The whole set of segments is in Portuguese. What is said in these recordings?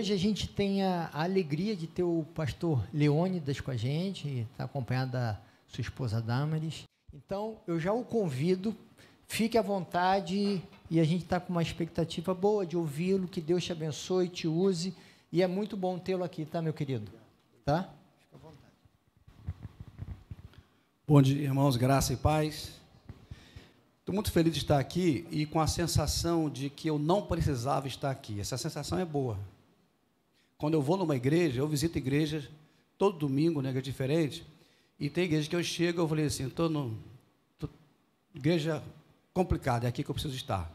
hoje a gente tem a alegria de ter o pastor Leônidas com a gente, está acompanhado da sua esposa Damaris. Então, eu já o convido, fique à vontade, e a gente está com uma expectativa boa de ouvi-lo, que Deus te abençoe, te use, e é muito bom tê-lo aqui, tá, meu querido? Tá? Fica à vontade. Bom dia, irmãos, graça e paz. Estou muito feliz de estar aqui e com a sensação de que eu não precisava estar aqui. Essa sensação é boa. Quando eu vou numa igreja, eu visito igrejas todo domingo, né, que é diferente, e tem igreja que eu chego, eu falei assim, igreja complicada, é aqui que eu preciso estar.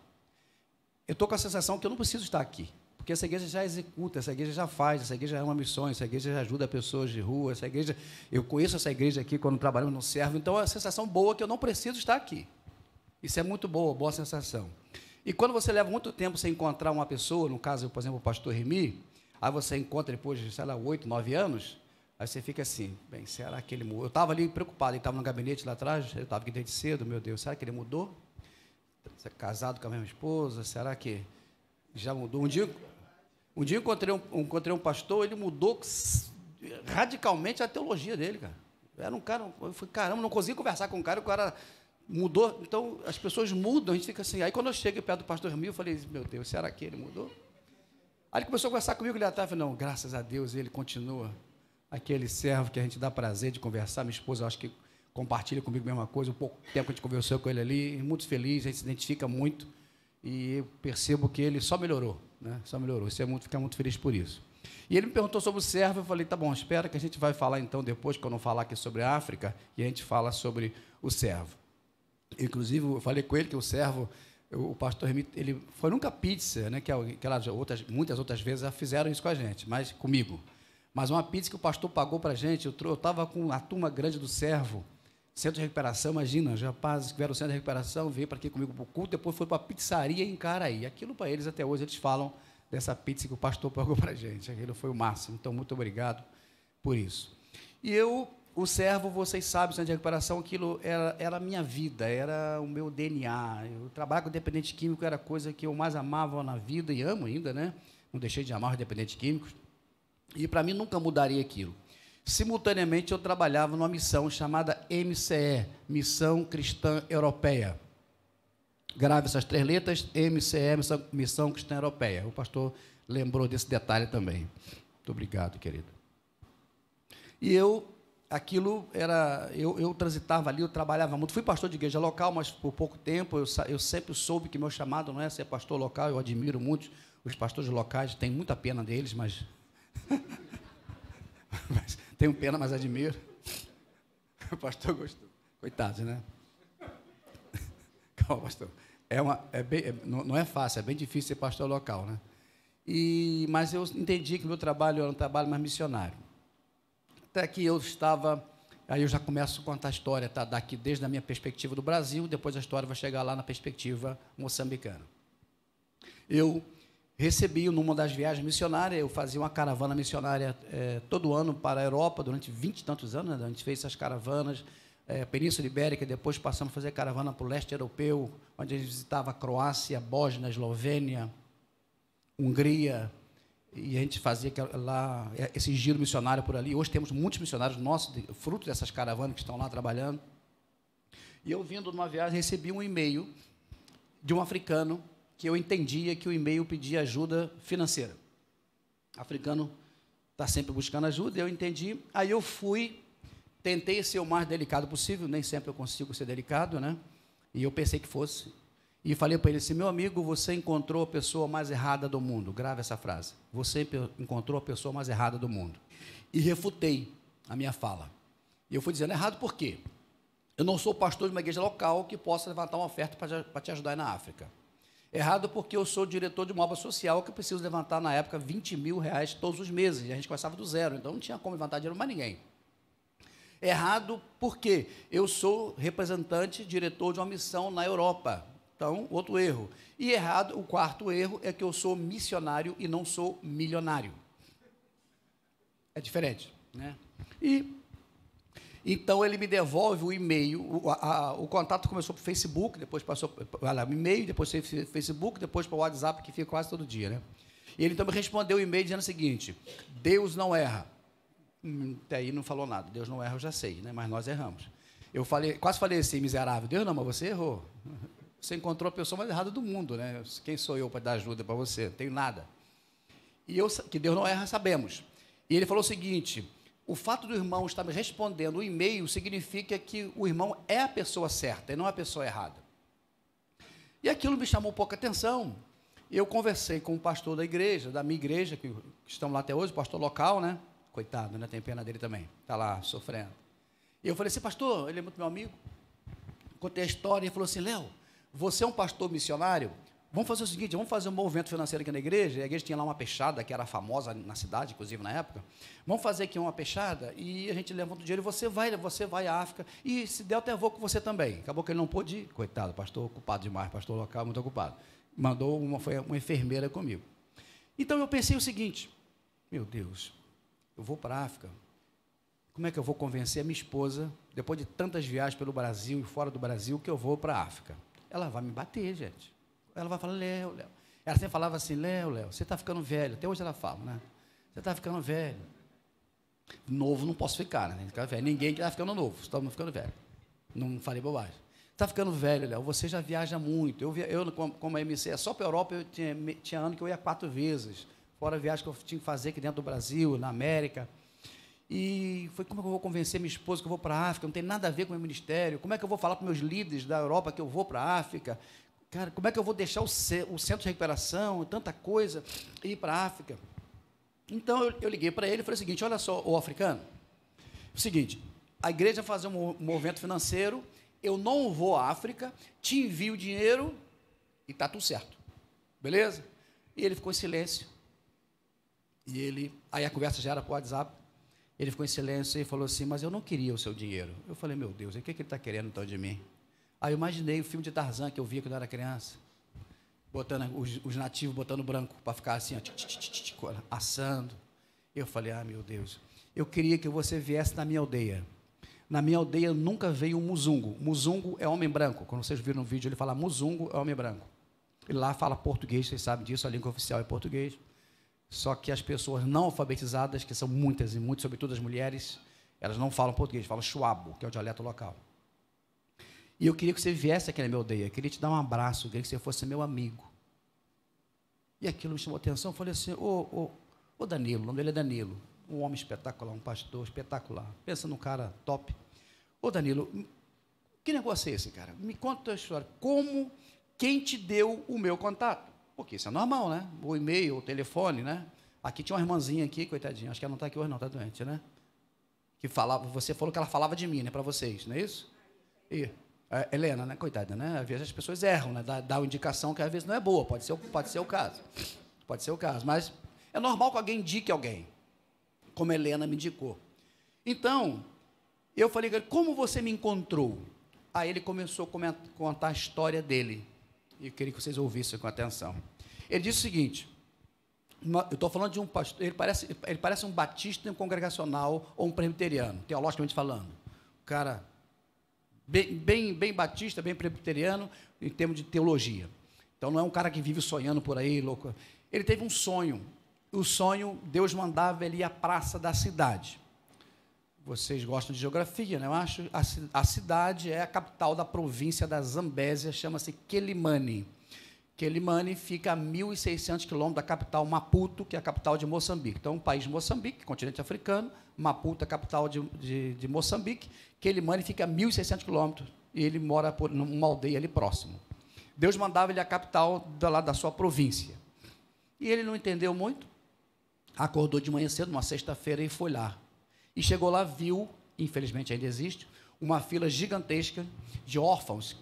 Eu estou com a sensação que eu não preciso estar aqui, porque essa igreja já executa, essa igreja já faz, essa igreja ama missões, essa igreja já ajuda pessoas de rua, essa igreja, eu conheço essa igreja aqui quando trabalhamos no servo, então é uma sensação boa que eu não preciso estar aqui. Isso é muito boa sensação. E quando você leva muito tempo sem encontrar uma pessoa, no caso, por exemplo, o pastor Remy, aí você encontra depois de, sei lá, 8, 9 anos, aí você fica assim, bem, será que ele mudou? Eu estava ali preocupado, ele estava no gabinete lá atrás, eu estava aqui desde cedo, meu Deus, será que ele mudou? Você é casado com a mesma esposa, será que já mudou? Um dia eu encontrei um pastor, ele mudou radicalmente a teologia dele, cara. Era um cara, eu falei, caramba, não conseguia conversar com o cara mudou. Então, as pessoas mudam, a gente fica assim. Aí, quando eu cheguei perto do pastor Remy, eu falei, meu Deus, será que ele mudou? Aí ele começou a conversar comigo, ele atrás, eu falei, não, graças a Deus, ele continua aquele servo que a gente dá prazer de conversar. Minha esposa, eu acho que compartilha comigo a mesma coisa, um pouco tempo que a gente conversou com ele ali, muito feliz, a gente se identifica muito, e eu percebo que ele só melhorou, né? Só melhorou, fica muito feliz por isso. E ele me perguntou sobre o servo, eu falei, tá bom, espera que a gente vai falar então depois, quando eu falar aqui sobre a África, e a gente fala sobre o servo. Inclusive, eu falei com ele que o servo, o pastor Remy, ele foi nunca pizza, né, que muitas outras vezes já fizeram isso com a gente, mas comigo. Mas uma pizza que o pastor pagou para a gente, eu estava com a turma grande do servo, centro de recuperação, imagina, os rapazes que vieram ao centro de recuperação, veio para aqui comigo para o culto, depois foi para a pizzaria em Caraí. Aquilo para eles, até hoje, eles falam dessa pizza que o pastor pagou para a gente. Aquilo foi o máximo. Então, muito obrigado por isso. E o servo, vocês sabem, o centro de recuperação, aquilo era a minha vida, era o meu DNA. Eu trabalhar com dependente químico era a coisa que eu mais amava na vida e amo ainda, né? Não deixei de amar os dependentes químicos. E para mim nunca mudaria aquilo. Simultaneamente, eu trabalhava numa missão chamada MCE, Missão Cristã Europeia. Grave essas 3 letras, MCE, Missão Cristã Europeia. O pastor lembrou desse detalhe também. Muito obrigado, querido. E eu transitava ali, eu trabalhava muito, fui pastor de igreja local, mas por pouco tempo, eu sempre soube que meu chamado não é ser pastor local, eu admiro muito os pastores locais, tenho muita pena deles, mas tenho pena, mas admiro. O pastor gostou. Coitados, né? Calma, pastor. Não é fácil, é bem difícil ser pastor local, né? Mas eu entendi que meu trabalho era um trabalho mais missionário. Até que eu estava... Aí eu já começo a contar a história, tá? Daqui desde a minha perspectiva do Brasil, depois a história vai chegar lá na perspectiva moçambicana. Eu recebi, numa das viagens missionárias, eu fazia uma caravana missionária todo ano para a Europa, durante 20 e tantos anos, né? A gente fez essas caravanas, Península Ibérica, depois passamos a fazer caravana para o leste europeu, onde a gente visitava a Croácia, Bósnia, Eslovênia, Hungria, e a gente fazia lá esse giro missionário por ali. Hoje temos muitos missionários nossos, fruto dessas caravanas que estão lá trabalhando. E eu, vindo numa viagem, recebi um e-mail de um africano, que eu entendia que o e-mail pedia ajuda financeira. O africano está sempre buscando ajuda, eu entendi. Aí eu tentei ser o mais delicado possível, nem sempre eu consigo ser delicado, né? E eu pensei que fosse. E falei para ele assim, meu amigo, você encontrou a pessoa mais errada do mundo. Grave essa frase. Você encontrou a pessoa mais errada do mundo. E refutei a minha fala. E eu fui dizendo, errado por quê? Eu não sou pastor de uma igreja local que possa levantar uma oferta para te ajudar na África. Errado porque eu sou diretor de uma obra social que eu preciso levantar, na época, 20 mil reais todos os meses. E a gente começava do zero, então não tinha como levantar dinheiro para ninguém. Errado porque eu sou representante, diretor de uma missão na Europa. Então, outro erro. E errado, o quarto erro é que eu sou missionário e não sou milionário. É diferente, né? Então, ele me devolve o e-mail, o contato começou para o Facebook, depois passou para o e-mail, depois para o Facebook, depois para o WhatsApp, que fica quase todo dia, né? E ele então me respondeu o e-mail dizendo o seguinte: Deus não erra. Até aí não falou nada. Deus não erra, eu já sei, né? Mas nós erramos. Eu quase falei assim, miserável. Deus não, mas você errou. Você encontrou a pessoa mais errada do mundo, né? Quem sou eu para dar ajuda para você? Não tenho nada. E que Deus não erra, sabemos. E ele falou o seguinte: o fato do irmão estar me respondendo o e-mail significa que o irmão é a pessoa certa e não a pessoa errada. E aquilo me chamou pouca atenção. Eu conversei com o pastor da igreja, da minha igreja, que estamos lá até hoje, o pastor local, né? Coitado, né? Tem pena dele também. Está lá sofrendo. E eu falei assim: pastor, ele é muito meu amigo. Contei a história e ele falou assim: Léo, você é um pastor missionário? Vamos fazer o seguinte, vamos fazer um movimento financeiro aqui na igreja. A igreja tinha lá uma peixada, que era famosa na cidade, inclusive na época. Vamos fazer aqui uma peixada e a gente levanta o dinheiro e você vai à África. E se der, eu até vou com você também. Acabou que ele não pôde ir. Coitado, pastor ocupado demais, pastor local muito ocupado. Foi uma enfermeira comigo. Então eu pensei o seguinte: meu Deus, eu vou para a África. Como é que eu vou convencer a minha esposa, depois de tantas viagens pelo Brasil e fora do Brasil, que eu vou para a África? Ela vai me bater, gente. Ela vai falar: Léo. Ela sempre falava assim: Léo, você está ficando velho. Até hoje ela fala, né? Você está ficando velho. Novo não posso ficar, né? Ninguém está ficando novo, estamos ficando velho. Não falei bobagem. Está ficando velho, Léo, você já viaja muito. Eu como a MC, só para a Europa, eu tinha ano que eu ia 4 vezes. Fora a viagem que eu tinha que fazer aqui dentro do Brasil, na América. E foi: como é que eu vou convencer minha esposa que eu vou para a África? Não tem nada a ver com o meu ministério. Como é que eu vou falar para meus líderes da Europa que eu vou para a África? Cara, como é que eu vou deixar o centro de recuperação, tanta coisa, e ir para a África? Então, eu liguei para ele e falei o seguinte: olha só, o africano, é o seguinte, a igreja vai fazer um movimento financeiro, eu não vou à África, te envio dinheiro e está tudo certo, beleza? E ele ficou em silêncio. Aí a conversa já era para o WhatsApp. Ele ficou em silêncio e falou assim: mas eu não queria o seu dinheiro. Eu falei: meu Deus, o que ele está querendo então de mim? Aí eu imaginei o filme de Tarzan que eu via quando eu era criança, botando os nativos botando branco para ficar assim, ó, assando. Eu falei: ah, meu Deus, eu queria que você viesse na minha aldeia. Na minha aldeia nunca veio um muzungo. Muzungo é homem branco. Quando vocês viram no vídeo, ele fala muzungo é homem branco. Ele lá fala português, vocês sabem disso, a língua oficial é português. Só que as pessoas não alfabetizadas, que são muitas e muitas, sobretudo as mulheres, elas não falam português, falam chuabo, que é o dialeto local. E eu queria que você viesse aqui na minha aldeia, queria te dar um abraço, queria que você fosse meu amigo. E aquilo me chamou a atenção, eu falei assim: ô Danilo, o nome dele é Danilo, um homem espetacular, um pastor espetacular, pensa num cara top. Ô Danilo, que negócio é esse, cara? Me conta a história, quem te deu o meu contato? Porque isso é normal, né? O e-mail, o telefone, né? Aqui tinha uma irmãzinha aqui, coitadinha, acho que ela não está aqui hoje não, está doente, né? Que falava, você falou que ela falava de mim, né, para vocês, não é isso? E Helena, né? Coitada, né? Às vezes as pessoas erram, né? Dá uma indicação que às vezes não é boa, pode ser o caso. Pode ser o caso, mas é normal que alguém indique alguém, como a Helena me indicou. Então, eu falei: como você me encontrou? Aí ele começou a contar a história dele, e eu queria que vocês ouvissem com atenção. Ele disse o seguinte: eu estou falando de um pastor, ele parece um batista, um congregacional ou um presbiteriano, teologicamente falando. O cara bem batista, bem presbiteriano, em termos de teologia. Então, não é um cara que vive sonhando por aí, louco. Ele teve um sonho. O sonho, Deus mandava ele ir à praça da cidade. Vocês gostam de geografia, né? Eu acho. A cidade é a capital da província da Zambésia, chama-se Quelimane. Quelimane fica a 1.600 quilômetros da capital Maputo, que é a capital de Moçambique. Então, o país de Moçambique, continente africano, Maputo é a capital de Moçambique, Quelimane fica a 1.600 quilômetros, e ele mora numa aldeia ali próximo. Deus mandava ele à capital da sua província. E ele não entendeu muito, acordou de manhã cedo, numa sexta-feira, e foi lá. E chegou lá, viu, infelizmente ainda existe, uma fila gigantesca de órfãos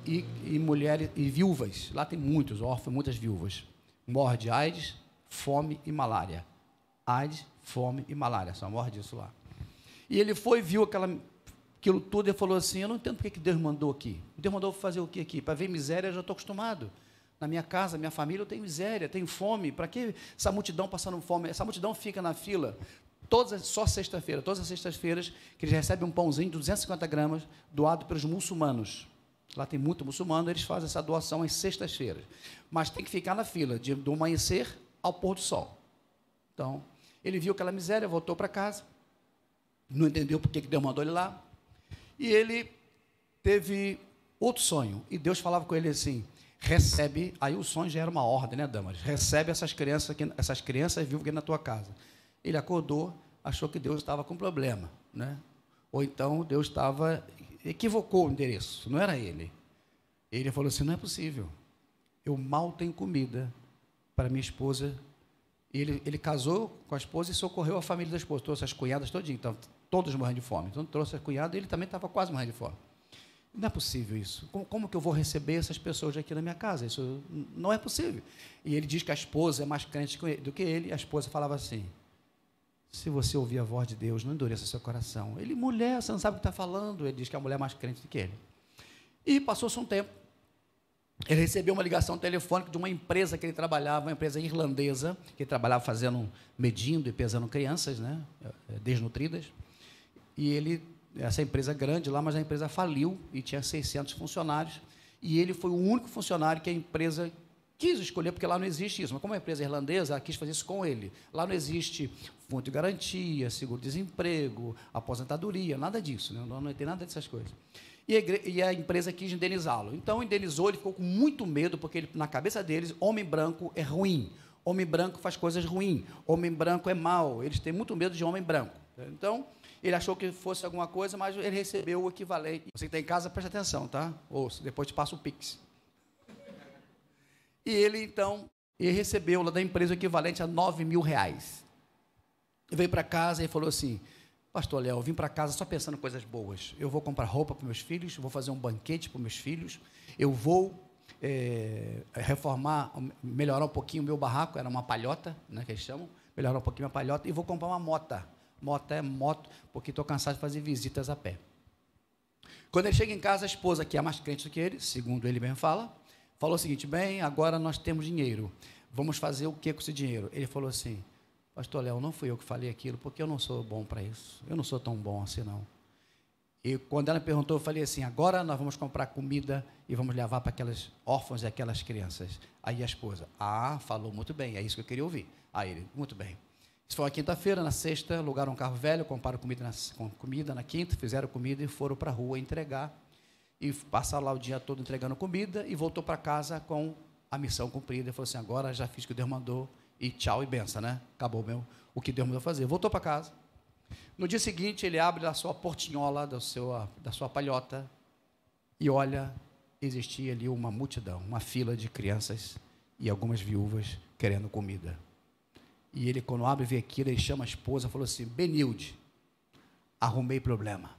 e mulheres e viúvas. Lá tem muitos órfãos, muitas viúvas. Morre de AIDS, fome e malária. AIDS, fome e malária, só morre disso lá. E ele foi, viu aquilo tudo e falou assim: eu não entendo porque que Deus mandou aqui. Deus mandou fazer o que aqui? Para ver miséria, eu já estou acostumado. Na minha casa, minha família, eu tenho miséria, tenho fome. Para que essa multidão passando fome? Essa multidão fica na fila todas as sextas-feiras, que eles recebem um pãozinho de 250 gramas, doado pelos muçulmanos. Lá tem muito muçulmano, eles fazem essa doação às sextas-feiras. Mas tem que ficar na fila, do amanhecer ao pôr do sol. Então, ele viu aquela miséria, voltou para casa, não entendeu por que Deus mandou ele lá, e ele teve outro sonho, e Deus falava com ele assim, recebe, aí o sonho já era uma ordem, né, Damaris? Recebe essas crianças vivas aqui na tua casa. Ele acordou, achou que Deus estava com problema, né? Ou então Deus equivocou o endereço, não era ele. Ele falou assim, não é possível, eu mal tenho comida para minha esposa. Ele casou com a esposa e socorreu a família da esposa, trouxe as cunhadas todinhas, então, todos morrendo de fome. Então trouxe a cunhada e ele também estava quase morrendo de fome. Não é possível isso. Como que eu vou receber essas pessoas aqui na minha casa? Isso não é possível. E ele diz que a esposa é mais crente do que ele. A esposa falava assim, se você ouvir a voz de Deus, não endureça seu coração. Ele, mulher, você não sabe o que está falando. Ele diz que a mulher é mais crente do que ele. E passou-se um tempo. Ele recebeu uma ligação telefônica de uma empresa que ele trabalhava, uma empresa irlandesa, que ele trabalhava medindo e pesando crianças, né, desnutridas. E essa empresa grande lá, mas a empresa faliu e tinha 600 funcionários. E ele foi o único funcionário que a empresa quis escolher, porque lá não existe isso. Mas como a empresa irlandesa, ela quis fazer isso com ele. Lá não existe fundo de garantia, seguro-desemprego, aposentadoria, nada disso, né? Não tem nada dessas coisas. E a empresa quis indenizá-lo. Então, indenizou, ele ficou com muito medo, porque na cabeça deles, homem branco é ruim, homem branco faz coisas ruins, homem branco é mau, eles têm muito medo de homem branco. Então, ele achou que fosse alguma coisa, mas ele recebeu o equivalente. Você que está em casa, preste atenção, tá? Ouça, depois te passa o Pix. E ele, então, recebeu lá da empresa o equivalente a R$9.000. Ele veio para casa e falou assim, pastor Léo, eu vim para casa só pensando em coisas boas. Eu vou comprar roupa para meus filhos, vou fazer um banquete para meus filhos, eu vou reformar, melhorar um pouquinho o meu barraco, era uma palhota, né, que eles chamam, melhorar um pouquinho a palhota, e vou comprar uma mota. Mota é moto, porque estou cansado de fazer visitas a pé. Quando ele chega em casa, a esposa, que é mais crente do que ele, segundo ele mesmo fala, falou o seguinte, bem, agora nós temos dinheiro, vamos fazer o que com esse dinheiro? Ele falou assim, pastor Léo, não fui eu que falei aquilo, porque eu não sou bom para isso, eu não sou tão bom assim não. E quando ela me perguntou, eu falei assim, agora nós vamos comprar comida e vamos levar para aquelas órfãos e aquelas crianças. Aí a esposa, falou muito bem, é isso que eu queria ouvir. Aí ele, muito bem. Isso foi uma quinta-feira, na sexta, alugaram um carro velho, compraram comida na quinta, fizeram comida e foram para a rua entregar. E passaram lá o dia todo entregando comida e voltou para casa com a missão cumprida. Ele falou assim, agora já fiz o que Deus mandou e tchau e benção, né? Acabou o que Deus mandou fazer. Voltou para casa. No dia seguinte, ele abre a sua portinhola da sua palhota e olha, existia ali uma multidão, uma fila de crianças e algumas viúvas querendo comida. E ele, quando abre e vê aquilo, ele chama a esposa e falou assim, Benilde, arrumei problema.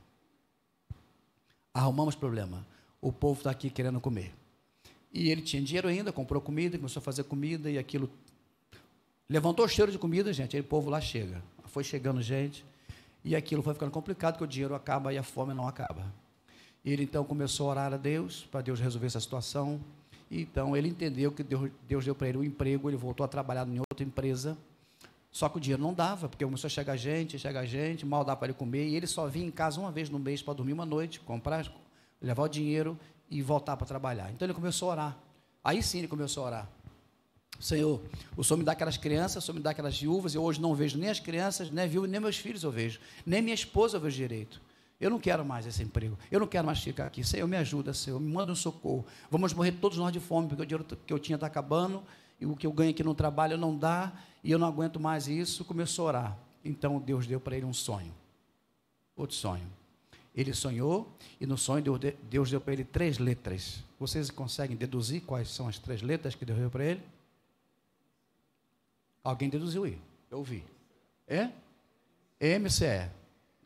Arrumamos problema. O povo está aqui querendo comer. E ele tinha dinheiro ainda, comprou comida, começou a fazer comida e aquilo... Levantou o cheiro de comida, gente, aí o povo lá chega. Foi chegando gente e aquilo foi ficando complicado, porque o dinheiro acaba e a fome não acaba. E ele, então, começou a orar a Deus, para Deus resolver essa situação. E, então, ele entendeu que Deus deu para ele um emprego, ele voltou a trabalhar em outra empresa. Só que o dinheiro não dava, porque começou a chegar gente, mal dava para ele comer, e ele só vinha em casa uma vez no mês para dormir uma noite, comprar, levar o dinheiro e voltar para trabalhar. Então ele começou a orar. Aí sim ele começou a orar. Senhor, o Senhor me dá aquelas crianças, o Senhor me dá aquelas viúvas, eu hoje não vejo nem as crianças, nem viúvas, nem meus filhos eu vejo, nem minha esposa eu vejo direito. Eu não quero mais esse emprego, eu não quero mais ficar aqui. Senhor, me ajuda, Senhor, me manda um socorro. Vamos morrer todos nós de fome, porque o dinheiro que eu tinha está acabando, e o que eu ganho aqui no trabalho não dá, e eu não aguento mais isso. Começou a orar. Então Deus deu para ele um sonho, outro sonho. Ele sonhou, e no sonho Deus deu para ele 3 letras. Vocês conseguem deduzir quais são as 3 letras que Deus deu para ele? Alguém deduziu aí? Eu ouvi. MCE.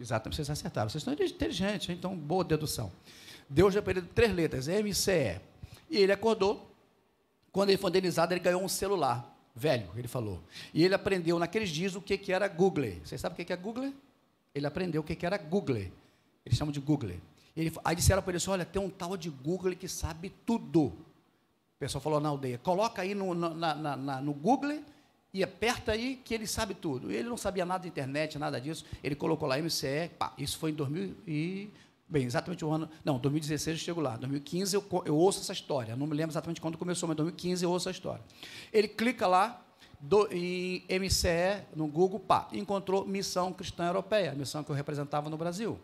Exatamente, vocês acertaram. Vocês estão inteligentes, então boa dedução. Deus deu para ele 3 letras, MCE. E ele acordou. Quando ele foi indenizado, ele ganhou um celular velho, ele falou. E ele aprendeu naqueles dias o que era Google. Vocês sabem o que é Google? Ele aprendeu o que era Google. Eles chamam de Google. Aí disseram para ele assim, olha, tem um tal de Google que sabe tudo. O pessoal falou na aldeia, coloca aí no Google e aperta aí que ele sabe tudo. E ele não sabia nada de internet, nada disso. Ele colocou lá MCE, isso foi em 2000 e... Bem, exatamente o ano... Não, 2016 eu chego lá. 2015 eu ouço essa história. Não me lembro exatamente quando começou, mas em 2015 eu ouço a história. Ele clica lá, em MCE, no Google, pá, encontrou Missão Cristã Europeia, a missão que eu representava no Brasil.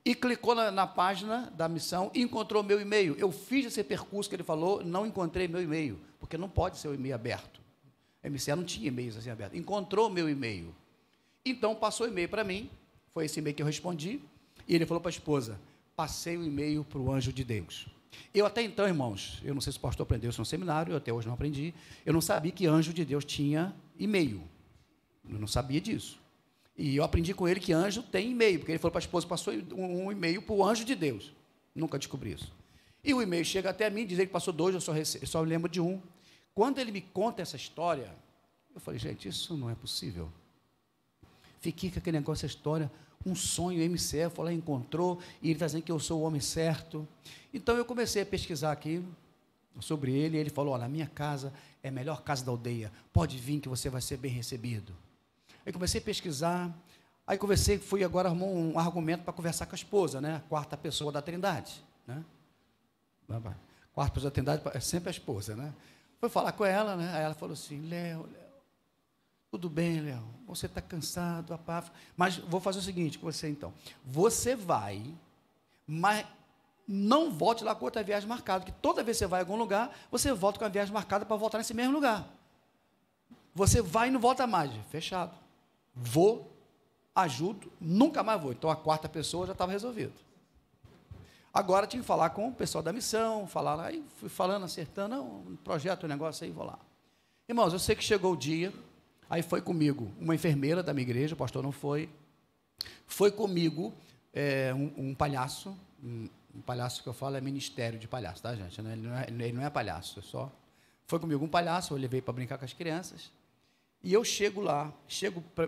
E clicou na página da missão e encontrou meu e-mail. Eu fiz esse percurso que ele falou, não encontrei meu e-mail, porque não pode ser o e-mail aberto. A MCE não tinha e-mails assim abertos. Encontrou meu e-mail. Então, passou o e-mail para mim, foi esse e-mail que eu respondi, e ele falou para a esposa, passei o e-mail para o anjo de Deus. Eu até então, irmãos, eu não sei se o pastor aprendeu isso no seminário, eu até hoje não aprendi, eu não sabia que anjo de Deus tinha e-mail. Eu não sabia disso. E eu aprendi com ele que anjo tem e-mail, porque ele falou para a esposa, passou um e-mail para o anjo de Deus. Nunca descobri isso. E o e-mail chega até mim, dizer que passou 2, eu só lembro de um. Quando ele me conta essa história, eu falei, gente, isso não é possível. Fiquei com aquele negócio, essa história, um sonho, MCE, foi lá, encontrou, e ele está dizendo que eu sou o homem certo. Então, eu comecei a pesquisar aqui sobre ele, e ele falou, olha, a minha casa é a melhor casa da aldeia, pode vir que você vai ser bem recebido. Aí comecei a pesquisar, aí fui agora arrumar um argumento para conversar com a esposa, né? A quarta pessoa da Trindade, né? Quarta pessoa da Trindade é sempre a esposa, né? Fui falar com ela, né? Aí ela falou assim, Léo, tudo bem, Léo, você está cansado, apático, mas vou fazer o seguinte com você, então. Você vai, mas não volte lá com outra viagem marcada, porque toda vez que você vai a algum lugar, você volta com a viagem marcada para voltar nesse mesmo lugar. Você vai e não volta mais. Fechado. Vou, ajudo, nunca mais vou. Então, a quarta pessoa já estava resolvido. Agora, tinha que falar com o pessoal da missão, falar lá, aí fui falando, acertando, um projeto, um negócio aí, vou lá. Irmãos, eu sei que chegou o dia, aí foi comigo uma enfermeira da minha igreja, o pastor não foi comigo um palhaço, um palhaço que eu falo é ministério de palhaço, tá, gente? Ele não é palhaço, foi comigo um palhaço, eu levei para brincar com as crianças, e eu chego lá,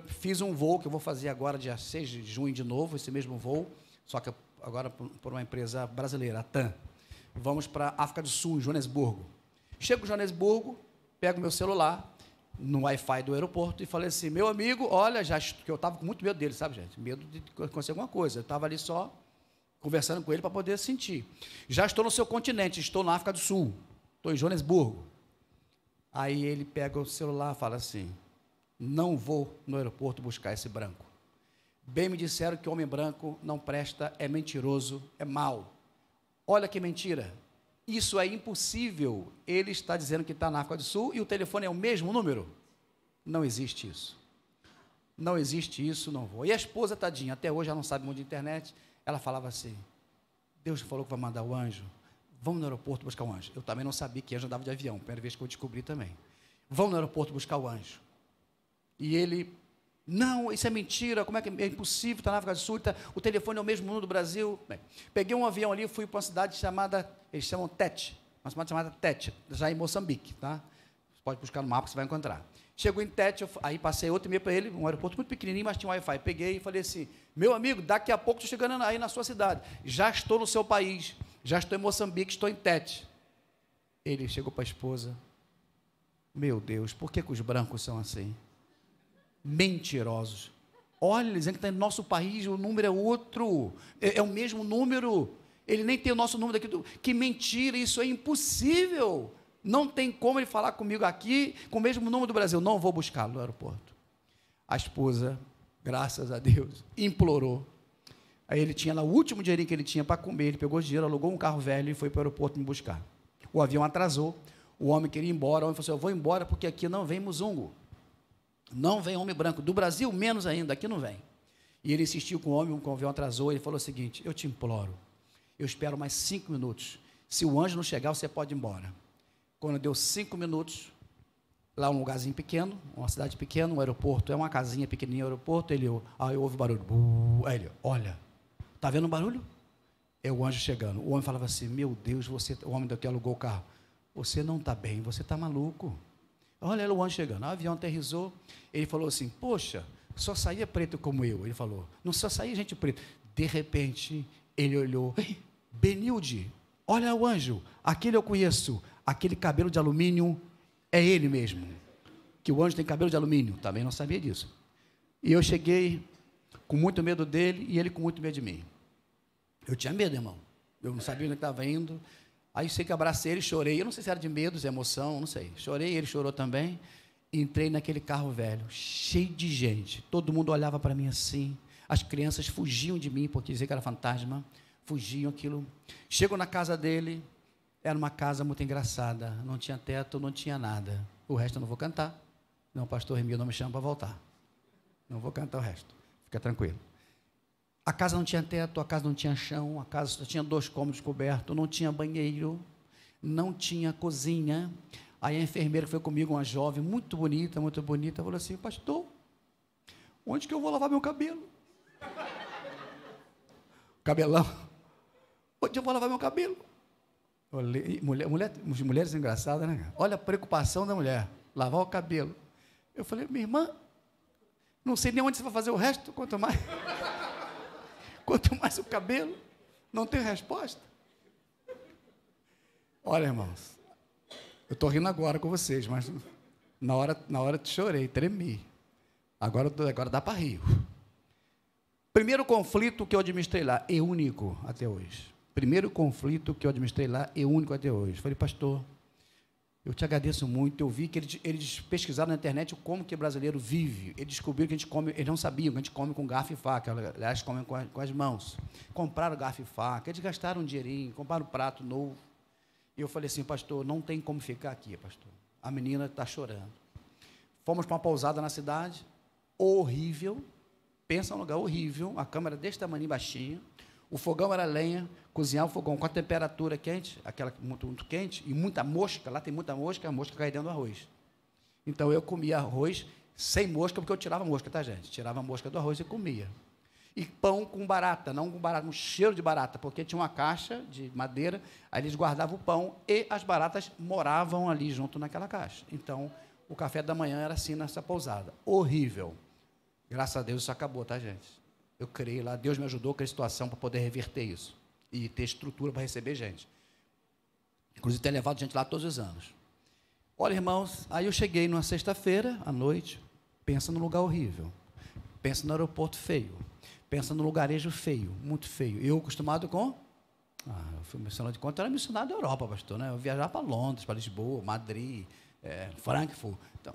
fiz um voo, que eu vou fazer agora, dia 6 de junho de novo, esse mesmo voo, só que agora por uma empresa brasileira, a TAM. Vamos para a África do Sul, em Joanesburgo. Chego em Joanesburgo, pego meu celular, no Wi-Fi do aeroporto, e falei assim, meu amigo, olha, que eu estava com muito medo dele, sabe, gente? Medo de acontecer alguma coisa. Eu estava ali só conversando com ele para poder sentir. Já estou no seu continente, estou na África do Sul, estou em Joanesburgo. Aí ele pega o celular e fala assim, não vou no aeroporto buscar esse branco. Bem me disseram que o homem branco não presta, é mentiroso, é mau. Olha que mentira. Isso é impossível. Ele está dizendo que está na África do Sul e o telefone é o mesmo número. Não existe isso. Não existe isso, não vou. E a esposa, tadinha, até hoje ela não sabe muito de internet, ela falava assim, Deus falou que vai mandar o anjo, vamos no aeroporto buscar o anjo. Eu também não sabia que anjo andava de avião, primeira vez que eu descobri também. Vamos no aeroporto buscar o anjo. E ele, não, isso é mentira, como é que é impossível, está na África do Sul, o telefone é o mesmo número do Brasil. Bem, peguei um avião ali e fui para uma cidade chamada, eles chamam Tete, uma cidade chamada Tete, já em Moçambique, tá? Você pode buscar no mapa que você vai encontrar. Chegou em Tete, aí passei outro e-mail para ele, um aeroporto muito pequenininho, mas tinha Wi-Fi. Peguei e falei assim, meu amigo, daqui a pouco estou chegando aí na sua cidade, já estou no seu país, já estou em Moçambique, estou em Tete. Ele chegou para a esposa, meu Deus, por que os brancos são assim? Mentirosos. Olha, dizendo que está no nosso país, o número é outro, é o mesmo número, ele nem tem o nosso número daqui, que mentira, isso é impossível, não tem como ele falar comigo aqui, com o mesmo número do Brasil, não vou buscá-lo no aeroporto. A esposa, graças a Deus, implorou, aí ele tinha lá o último dinheirinho que ele tinha para comer, ele pegou o dinheiro, alugou um carro velho e foi para o aeroporto me buscar. O avião atrasou, o homem queria ir embora, o homem falou assim, eu vou embora porque aqui não vem muzungo. Não vem homem branco, do Brasil menos ainda, aqui não vem. E ele insistiu com o homem, o avião atrasou, ele falou o seguinte, eu te imploro, eu espero mais 5 minutos, se o anjo não chegar, você pode ir embora. Quando deu 5 minutos, lá um lugarzinho pequeno, uma cidade pequena, um aeroporto, é uma casinha pequenininha, um aeroporto, aí ouve barulho, aí ele, olha, está vendo o barulho? É o anjo chegando. O homem falava assim, meu Deus, o homem daqui alugou o carro, você não está bem, você está maluco. Olha o anjo chegando, o avião aterrissou, ele falou assim, poxa, só saía preto como eu, ele falou, não só saía gente preta. De repente, ele olhou, Benilde, olha o anjo, aquele eu conheço, aquele cabelo de alumínio é ele mesmo, que o anjo tem cabelo de alumínio, também não sabia disso. E eu cheguei com muito medo dele e ele com muito medo de mim. Eu tinha medo, irmão, eu não sabia onde estava indo. Aí sei que abracei ele, chorei, eu não sei se era de medo, de emoção, não sei. Chorei, ele chorou também. Entrei naquele carro velho, cheio de gente. Todo mundo olhava para mim assim. As crianças fugiam de mim, porque diziam que era fantasma. Fugiam aquilo. Chego na casa dele. Era uma casa muito engraçada. Não tinha teto, não tinha nada. O resto eu não vou cantar. Não, o pastor Remil não me chama para voltar. Não vou cantar o resto. Fica tranquilo. A casa não tinha teto, a casa não tinha chão, a casa só tinha 2 cômodos cobertos, não tinha banheiro, não tinha cozinha. Aí a enfermeira que foi comigo, uma jovem, muito bonita, falou assim: pastor, onde que eu vou lavar meu cabelo? Cabelão. Onde eu vou lavar meu cabelo? Olhei, mulheres engraçadas, né? Olha a preocupação da mulher, lavar o cabelo. Eu falei: minha irmã, não sei nem onde você vai fazer o resto, quanto mais o cabelo, não tem resposta. Olha, irmãos, eu estou rindo agora com vocês, mas na hora eu chorei, tremi. Agora dá para rir. Primeiro conflito que eu administrei lá, e único até hoje. Primeiro conflito que eu administrei lá, e único até hoje. Falei: pastor, eu te agradeço muito. Eu vi que eles pesquisaram na internet como que o brasileiro vive. Eles descobriram que a gente come, eles não sabiam que a gente come com garfo e faca, aliás, comem com as mãos. Compraram garfo e faca, eles gastaram um dinheirinho, compraram um prato novo. E eu falei assim: pastor, não tem como ficar aqui, pastor. A menina está chorando. Fomos para uma pousada na cidade, horrível. Pensa num lugar horrível, a cama era desse tamanho baixinho, o fogão era lenha, cozinhar o fogão com a temperatura quente, aquela muito, muito quente, e muita mosca, lá tem muita mosca, a mosca cai dentro do arroz. Então eu comia arroz sem mosca, porque eu tirava mosca, tá, gente? Tirava a mosca do arroz e comia. E pão com barata, não com barata, um cheiro de barata, porque tinha uma caixa de madeira, aí eles guardavam o pão e as baratas moravam ali junto naquela caixa. Então, o café da manhã era assim nessa pousada. Horrível. Graças a Deus isso acabou, tá, gente? Eu criei lá, Deus me ajudou com a situação para poder reverter isso e ter estrutura para receber gente. Inclusive, ter levado gente lá todos os anos. Olha, irmãos, aí eu cheguei numa sexta-feira, à noite, pensa num lugar horrível, pensa no aeroporto feio, pensa no lugarejo feio, muito feio. Eu acostumado com... eu fui missionário de conta, eu era missionário da Europa, pastor, né? Eu viajava para Londres, para Lisboa, Madrid, Frankfurt. Então,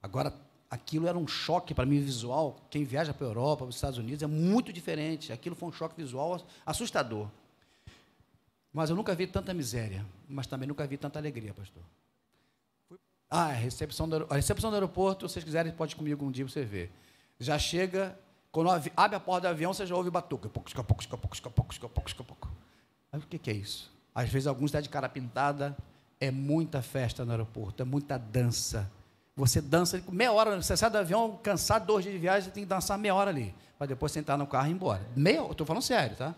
agora... Aquilo era um choque para mim visual. Quem viaja para a Europa, para os Estados Unidos, é muito diferente. Aquilo foi um choque visual assustador. Mas eu nunca vi tanta miséria, mas também nunca vi tanta alegria, pastor. A recepção do aeroporto, se vocês quiserem, pode ir comigo um dia para você ver. Já chega, quando abre a porta do avião, você já ouve batuca. Aí o que é isso? Às vezes, alguns estão de cara pintada. É muita festa no aeroporto, é muita dança. Você dança meia hora, você sai do avião, cansado, 2 dias de viagem, você tem que dançar meia hora ali, para depois sentar no carro e ir embora. Estou falando sério, tá?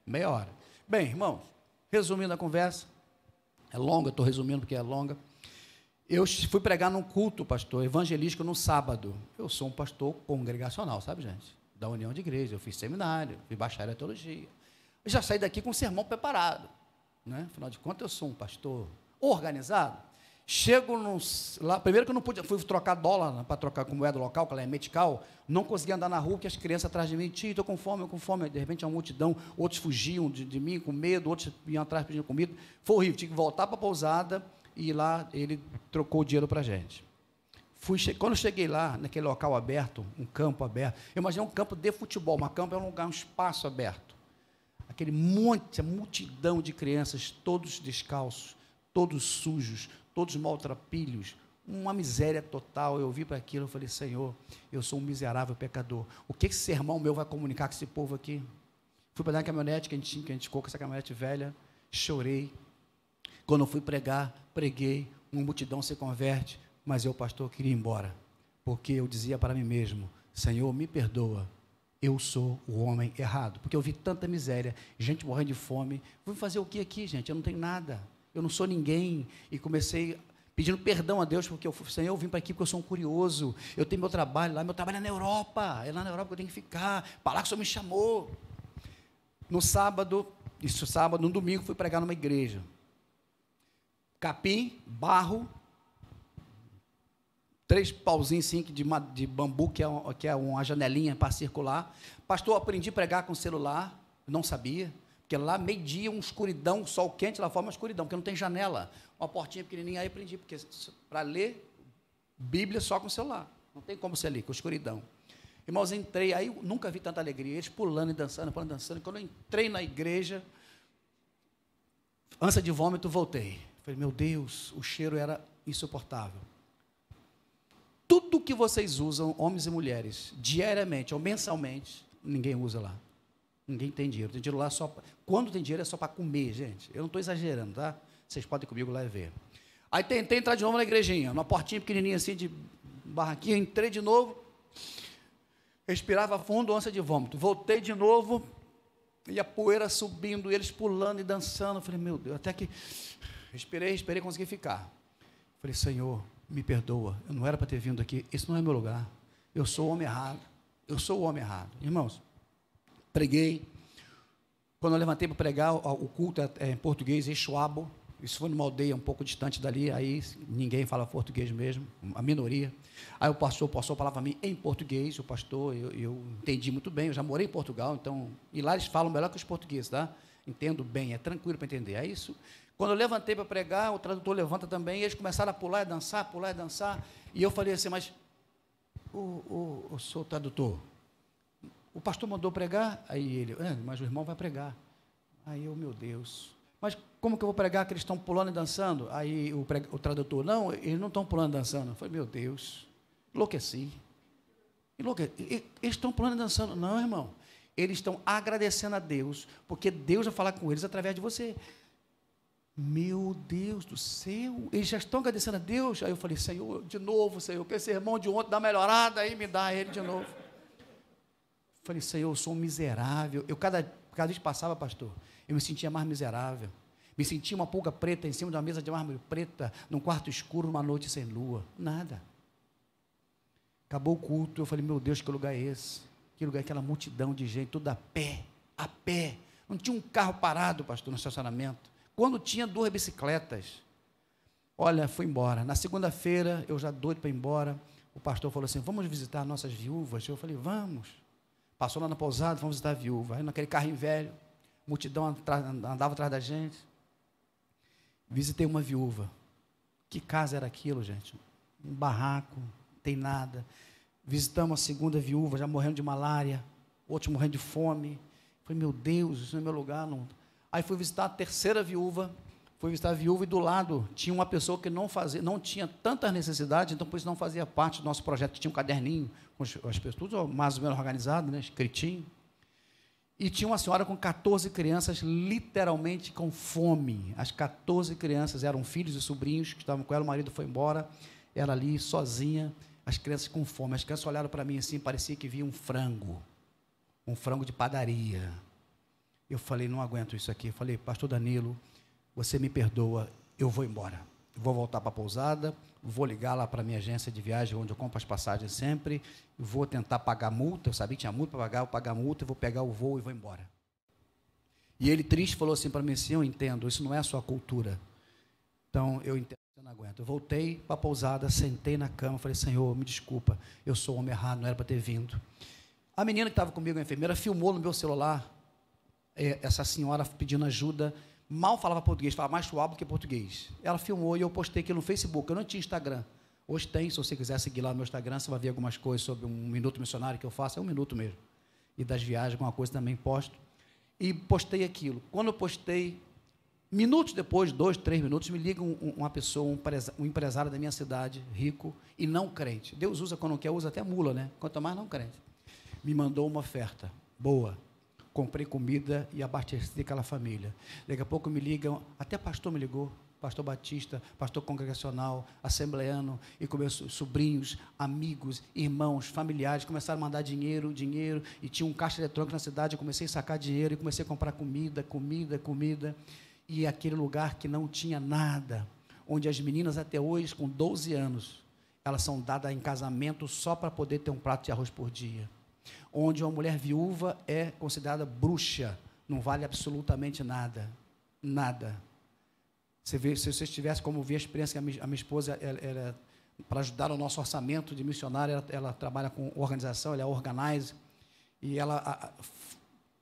Meia hora. Bem, irmãos, resumindo a conversa, é longa, estou resumindo porque é longa. Eu fui pregar num culto, pastor, evangelístico, no sábado. Eu sou um pastor congregacional, sabe, gente? Da União de Igreja. Eu fiz seminário, fiz bacharel em teologia. Eu já saí daqui com um sermão preparado, né? Afinal de contas, eu sou um pastor organizado. Chego lá, primeiro que eu não podia, fui trocar dólar para trocar com moeda local, que ela é metical, não conseguia andar na rua, porque as crianças atrás de mim, tio, estou com fome, de repente uma multidão, outros fugiam de mim com medo, outros iam atrás pedindo comida, foi horrível, tinha que voltar para a pousada, e lá ele trocou o dinheiro para a gente. Quando eu cheguei lá, naquele local aberto, um campo aberto, eu imaginei um campo de futebol, uma campo é um lugar, um espaço aberto, aquele monte, a multidão de crianças, todos descalços, todos sujos, todos maltrapilhos, uma miséria total. Eu vi para aquilo, eu falei: Senhor, eu sou um miserável pecador. O que esse sermão meu vai comunicar com esse povo aqui? Fui para a caminhonete que a gente ficou com essa caminhonete velha, chorei. Quando eu fui pregar, preguei, uma multidão se converte, mas eu, pastor, queria ir embora, porque eu dizia para mim mesmo: Senhor, me perdoa, eu sou o homem errado, porque eu vi tanta miséria, gente morrendo de fome. Vou fazer o que aqui, gente? Eu não tenho nada. Eu não sou ninguém, e comecei pedindo perdão a Deus, porque Senhor, eu vim para aqui porque eu sou um curioso, eu tenho meu trabalho lá, meu trabalho é na Europa, é lá na Europa que eu tenho que ficar, para lá que o Senhor me chamou. No sábado, no domingo, fui pregar numa igreja. Capim, barro, 3 pauzinhos assim, de bambu, que é uma janelinha para circular. Pastor, aprendi a pregar com celular, não sabia. Porque lá, meio-dia, uma escuridão, sol quente, lá fora uma escuridão, porque não tem janela. Uma portinha pequenininha, aí aprendi, porque para ler Bíblia só com o celular. Não tem como ser ali, com escuridão. Irmãos, entrei, aí eu nunca vi tanta alegria, eles pulando e dançando, pulando e dançando. Quando eu entrei na igreja, ânsia de vômito, voltei. Falei, meu Deus, o cheiro era insuportável. Tudo que vocês usam, homens e mulheres, diariamente ou mensalmente, ninguém usa lá. Ninguém tem dinheiro. Tem dinheiro lá só. Quando tem dinheiro é só para comer, gente. Eu não estou exagerando, tá? Vocês podem ir comigo lá e ver. Aí tentei entrar de novo na igrejinha, numa portinha pequenininha assim de barraquinha, entrei de novo, respirava fundo, ânsia de vômito. Voltei de novo, e a poeira subindo, eles pulando e dançando. Falei, meu Deus, até que respirei, consegui ficar. Falei, Senhor, me perdoa, eu não era para ter vindo aqui, esse não é meu lugar, eu sou o homem errado, Irmãos, preguei. Quando eu levantei para pregar, o culto é em português, Exuabo. Isso foi numa aldeia um pouco distante dali, aí ninguém fala português mesmo, a minoria. Aí o pastor passou a palavra a mim em português, o pastor, eu entendi muito bem, eu já morei em Portugal, então, e lá eles falam melhor que os portugueses, tá? Entendo bem, é tranquilo para entender, é isso. Quando eu levantei para pregar, o tradutor levanta também, e eles começaram a pular e dançar, e eu falei assim, mas, o senhor tradutor, o pastor mandou pregar? Aí ele, mas o irmão vai pregar. Aí eu, meu Deus, mas como que eu vou pregar que eles estão pulando e dançando? Aí o tradutor, não, eles não estão pulando e dançando. Eu falei, meu Deus, enlouqueci. Eles estão pulando e dançando. Não, irmão, eles estão agradecendo a Deus, porque Deus vai falar com eles através de você. Meu Deus do céu, eles já estão agradecendo a Deus. Aí eu falei, Senhor, de novo, Senhor, que esse irmão de ontem dá melhorada, aí me dá ele de novo. Falei, Senhor, eu sou um miserável. Cada vez que passava, pastor, eu me sentia mais miserável. Me sentia uma pulga preta em cima de uma mesa de mármore preta, num quarto escuro, numa noite sem lua. Nada. Acabou o culto, eu falei, meu Deus, que lugar é esse? Que lugar é aquela multidão de gente, tudo a pé. Não tinha um carro parado, pastor, no estacionamento. Quando tinha 2 bicicletas. Olha, fui embora. Na segunda-feira, eu já doido para ir embora, o pastor falou assim, vamos visitar nossas viúvas? Eu falei, vamos. Passou lá na pousada, vamos visitar a viúva. Aí naquele carrinho velho, multidão andava atrás da gente. Visitei uma viúva. Que casa era aquilo, gente? Um barraco, não tem nada. Visitamos a segunda viúva, já morrendo de malária, outro morrendo de fome. Falei, meu Deus, isso não é meu lugar. Não. Aí fui visitar a terceira viúva, e do lado tinha uma pessoa que não tinha tantas necessidades, então por isso não fazia parte do nosso projeto. Tinha um caderninho com as pessoas, tudo mais ou menos organizado, né, escritinho. E tinha uma senhora com 14 crianças, literalmente com fome. As 14 crianças eram filhos e sobrinhos que estavam com ela, o marido foi embora, ela ali sozinha, as crianças com fome. As crianças olharam para mim assim, parecia que via um frango de padaria. Eu falei, não aguento isso aqui. Eu falei, pastor Danilo, você me perdoa, eu vou embora. Eu vou voltar para a pousada, vou ligar lá para a minha agência de viagem, onde eu compro as passagens sempre, vou tentar pagar multa, eu sabia que tinha multa para pagar, eu vou pagar multa, eu vou pegar o voo e vou embora. E ele, triste, falou assim para mim, assim, eu entendo, isso não é a sua cultura. Então, eu entendo, eu não aguento. Eu voltei para a pousada, sentei na cama, falei, Senhor, me desculpa, eu sou o homem errado, não era para ter vindo. A menina que estava comigo, a enfermeira, filmou no meu celular, essa senhora pedindo ajuda, mal falava português, falava mais suave que português. Ela filmou e eu postei aqui no Facebook, eu não tinha Instagram. Hoje tem, se você quiser seguir lá no meu Instagram, você vai ver algumas coisas sobre um minuto missionário que eu faço, é 1 minuto mesmo. E das viagens, alguma coisa também posto. E postei aquilo. Quando eu postei, minutos depois, 2, 3 minutos, me liga uma pessoa, um empresário da minha cidade, rico e não crente. Deus usa quando quer, usa até mula, né? Quanto mais não crente. Me mandou uma oferta boa. Comprei comida e abasteci aquela família. Daqui a pouco me ligam, até pastor me ligou, pastor batista, pastor congregacional, assembleano, e começou, sobrinhos, amigos, irmãos, familiares, começaram a mandar dinheiro, e tinha um caixa eletrônico na cidade, eu comecei a sacar dinheiro, e comecei a comprar comida, e aquele lugar que não tinha nada, onde as meninas até hoje, com 12 anos, elas são dadas em casamento só para poder ter um prato de arroz por dia. Onde uma mulher viúva é considerada bruxa, não vale absolutamente nada. Nada. Se você tivesse como ver a experiência que a minha esposa, para ajudar no nosso orçamento de missionária, ela trabalha com organização, ela é organizer, e ela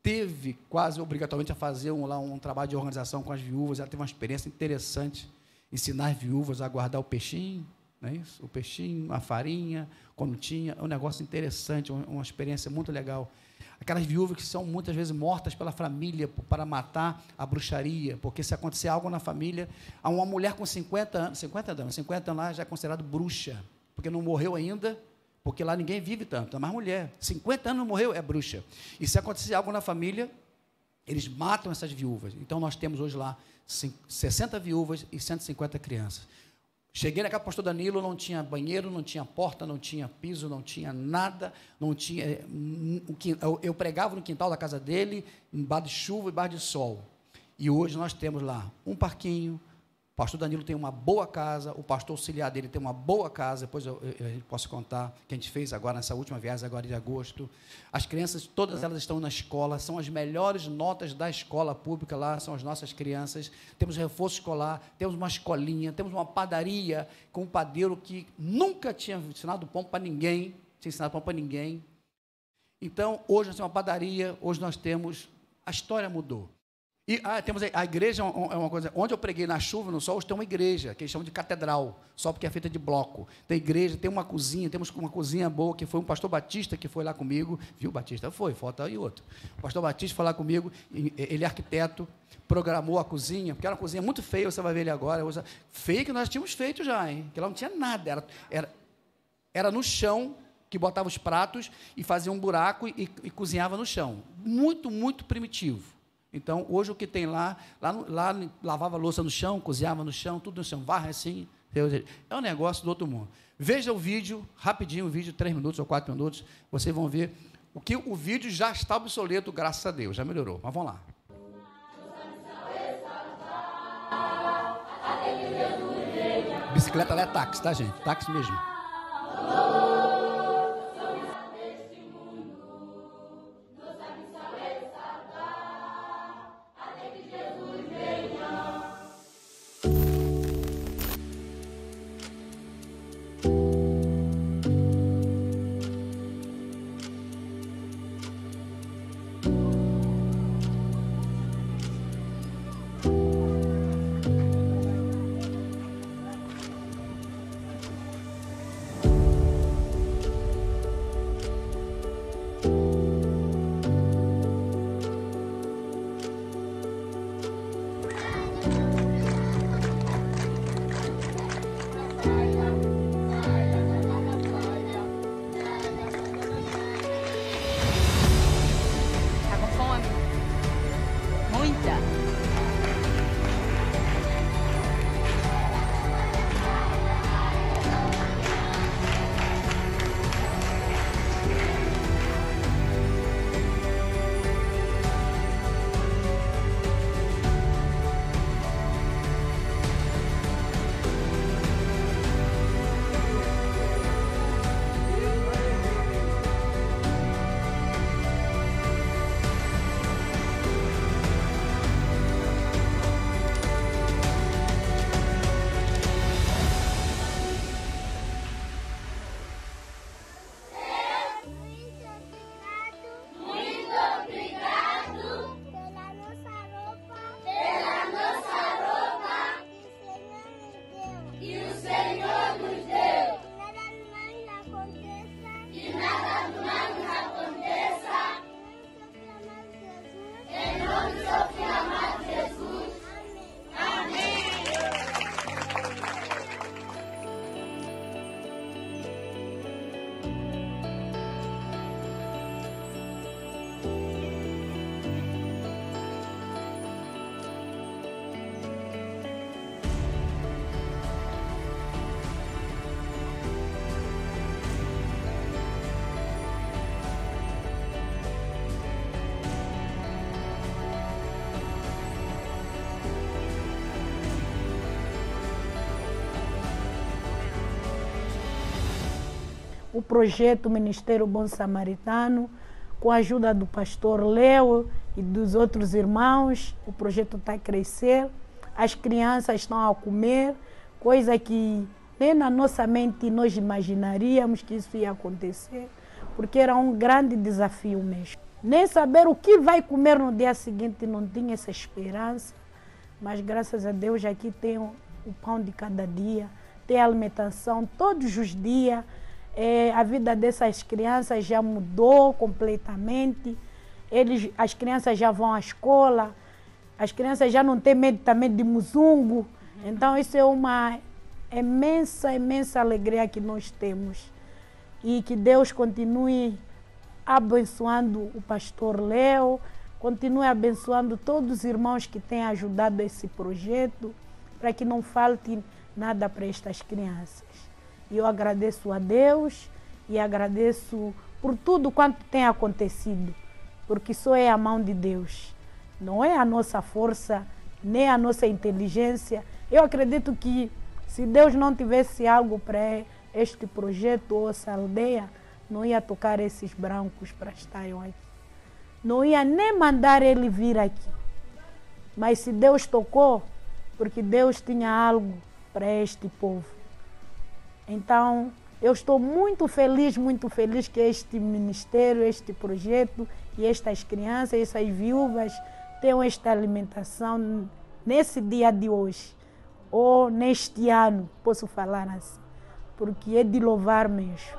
teve quase obrigatoriamente a fazer um trabalho de organização com as viúvas, ela teve uma experiência interessante, ensinar as viúvas a guardar o peixinho, não é isso? O peixinho, a farinha, quando tinha, é um negócio interessante, uma experiência muito legal. Aquelas viúvas que são muitas vezes mortas pela família para matar a bruxaria, porque se acontecer algo na família, há uma mulher com 50 anos lá já é considerado bruxa, porque não morreu ainda, porque lá ninguém vive tanto, é mais mulher. 50 anos não morreu, é bruxa. E se acontecer algo na família, eles matam essas viúvas. Então, nós temos hoje lá 60 viúvas e 150 crianças. Cheguei na casa do pastor Danilo, não tinha banheiro, não tinha porta, não tinha piso, não tinha nada, não tinha. Eu pregava no quintal da casa dele, embaixo de chuva e embaixo de sol. E hoje nós temos lá um parquinho, o pastor Danilo tem uma boa casa, o pastor auxiliar dele tem uma boa casa, depois eu posso contar, que a gente fez agora, nessa última viagem, agora de agosto. As crianças, todas elas estão na escola, são as melhores notas da escola pública lá, são as nossas crianças. Temos reforço escolar, temos uma escolinha, temos uma padaria com um padeiro que nunca tinha ensinado pão para ninguém, Então, hoje nós temos uma padaria, hoje nós temos, a história mudou. E temos a igreja, é uma coisa, onde eu preguei na chuva, no sol, hoje tem uma igreja, que eles chamam de catedral, só porque é feita de bloco. Tem igreja, tem uma cozinha, temos uma cozinha boa, que foi um pastor Batista que foi lá comigo, viu, Batista? Foi, falta aí outro. O pastor Batista foi lá comigo, ele é arquiteto, programou a cozinha, porque era uma cozinha muito feia, você vai ver ele agora, feia que nós tínhamos feito já, hein? Que lá não tinha nada, era no chão, que botava os pratos e fazia um buraco e cozinhava no chão. Muito, muito primitivo. Então, hoje o que tem lá lavava a louça no chão, cozinhava no chão, tudo no chão, varre assim, é um negócio do outro mundo. Veja o vídeo, rapidinho, o vídeo, 3 minutos ou 4 minutos, vocês vão ver o vídeo já está obsoleto, graças a Deus, já melhorou, mas vamos lá. Bicicleta lá é táxi, tá, gente? Táxi mesmo. O projeto Ministério Bom Samaritano, com a ajuda do pastor Leo e dos outros irmãos, o projeto está a crescer, as crianças estão a comer, coisa que nem na nossa mente nós imaginaríamos que isso ia acontecer, porque era um grande desafio mesmo. Nem saber o que vai comer no dia seguinte, não tinha essa esperança, mas graças a Deus aqui tem o pão de cada dia, ter alimentação todos os dias. A vida dessas crianças já mudou completamente. As crianças já vão à escola, as crianças já não têm medo também de muzungo. Então, isso é uma imensa, imensa alegria que nós temos. E que Deus continue abençoando o pastor Leo, continue abençoando todos os irmãos que têm ajudado esse projeto, para que não falte nada para estas crianças. E eu agradeço a Deus e agradeço por tudo quanto tem acontecido, porque só é a mão de Deus. Não é a nossa força, nem a nossa inteligência. Eu acredito que se Deus não tivesse algo para este projeto ou essa aldeia, não ia tocar esses brancos para estarem aqui. Não ia nem mandar ele vir aqui. Mas se Deus tocou, porque Deus tinha algo para este povo. Então, eu estou muito feliz que este ministério, este projeto e estas crianças, essas viúvas tenham esta alimentação nesse dia de hoje, ou neste ano, posso falar assim, porque é de louvar mesmo.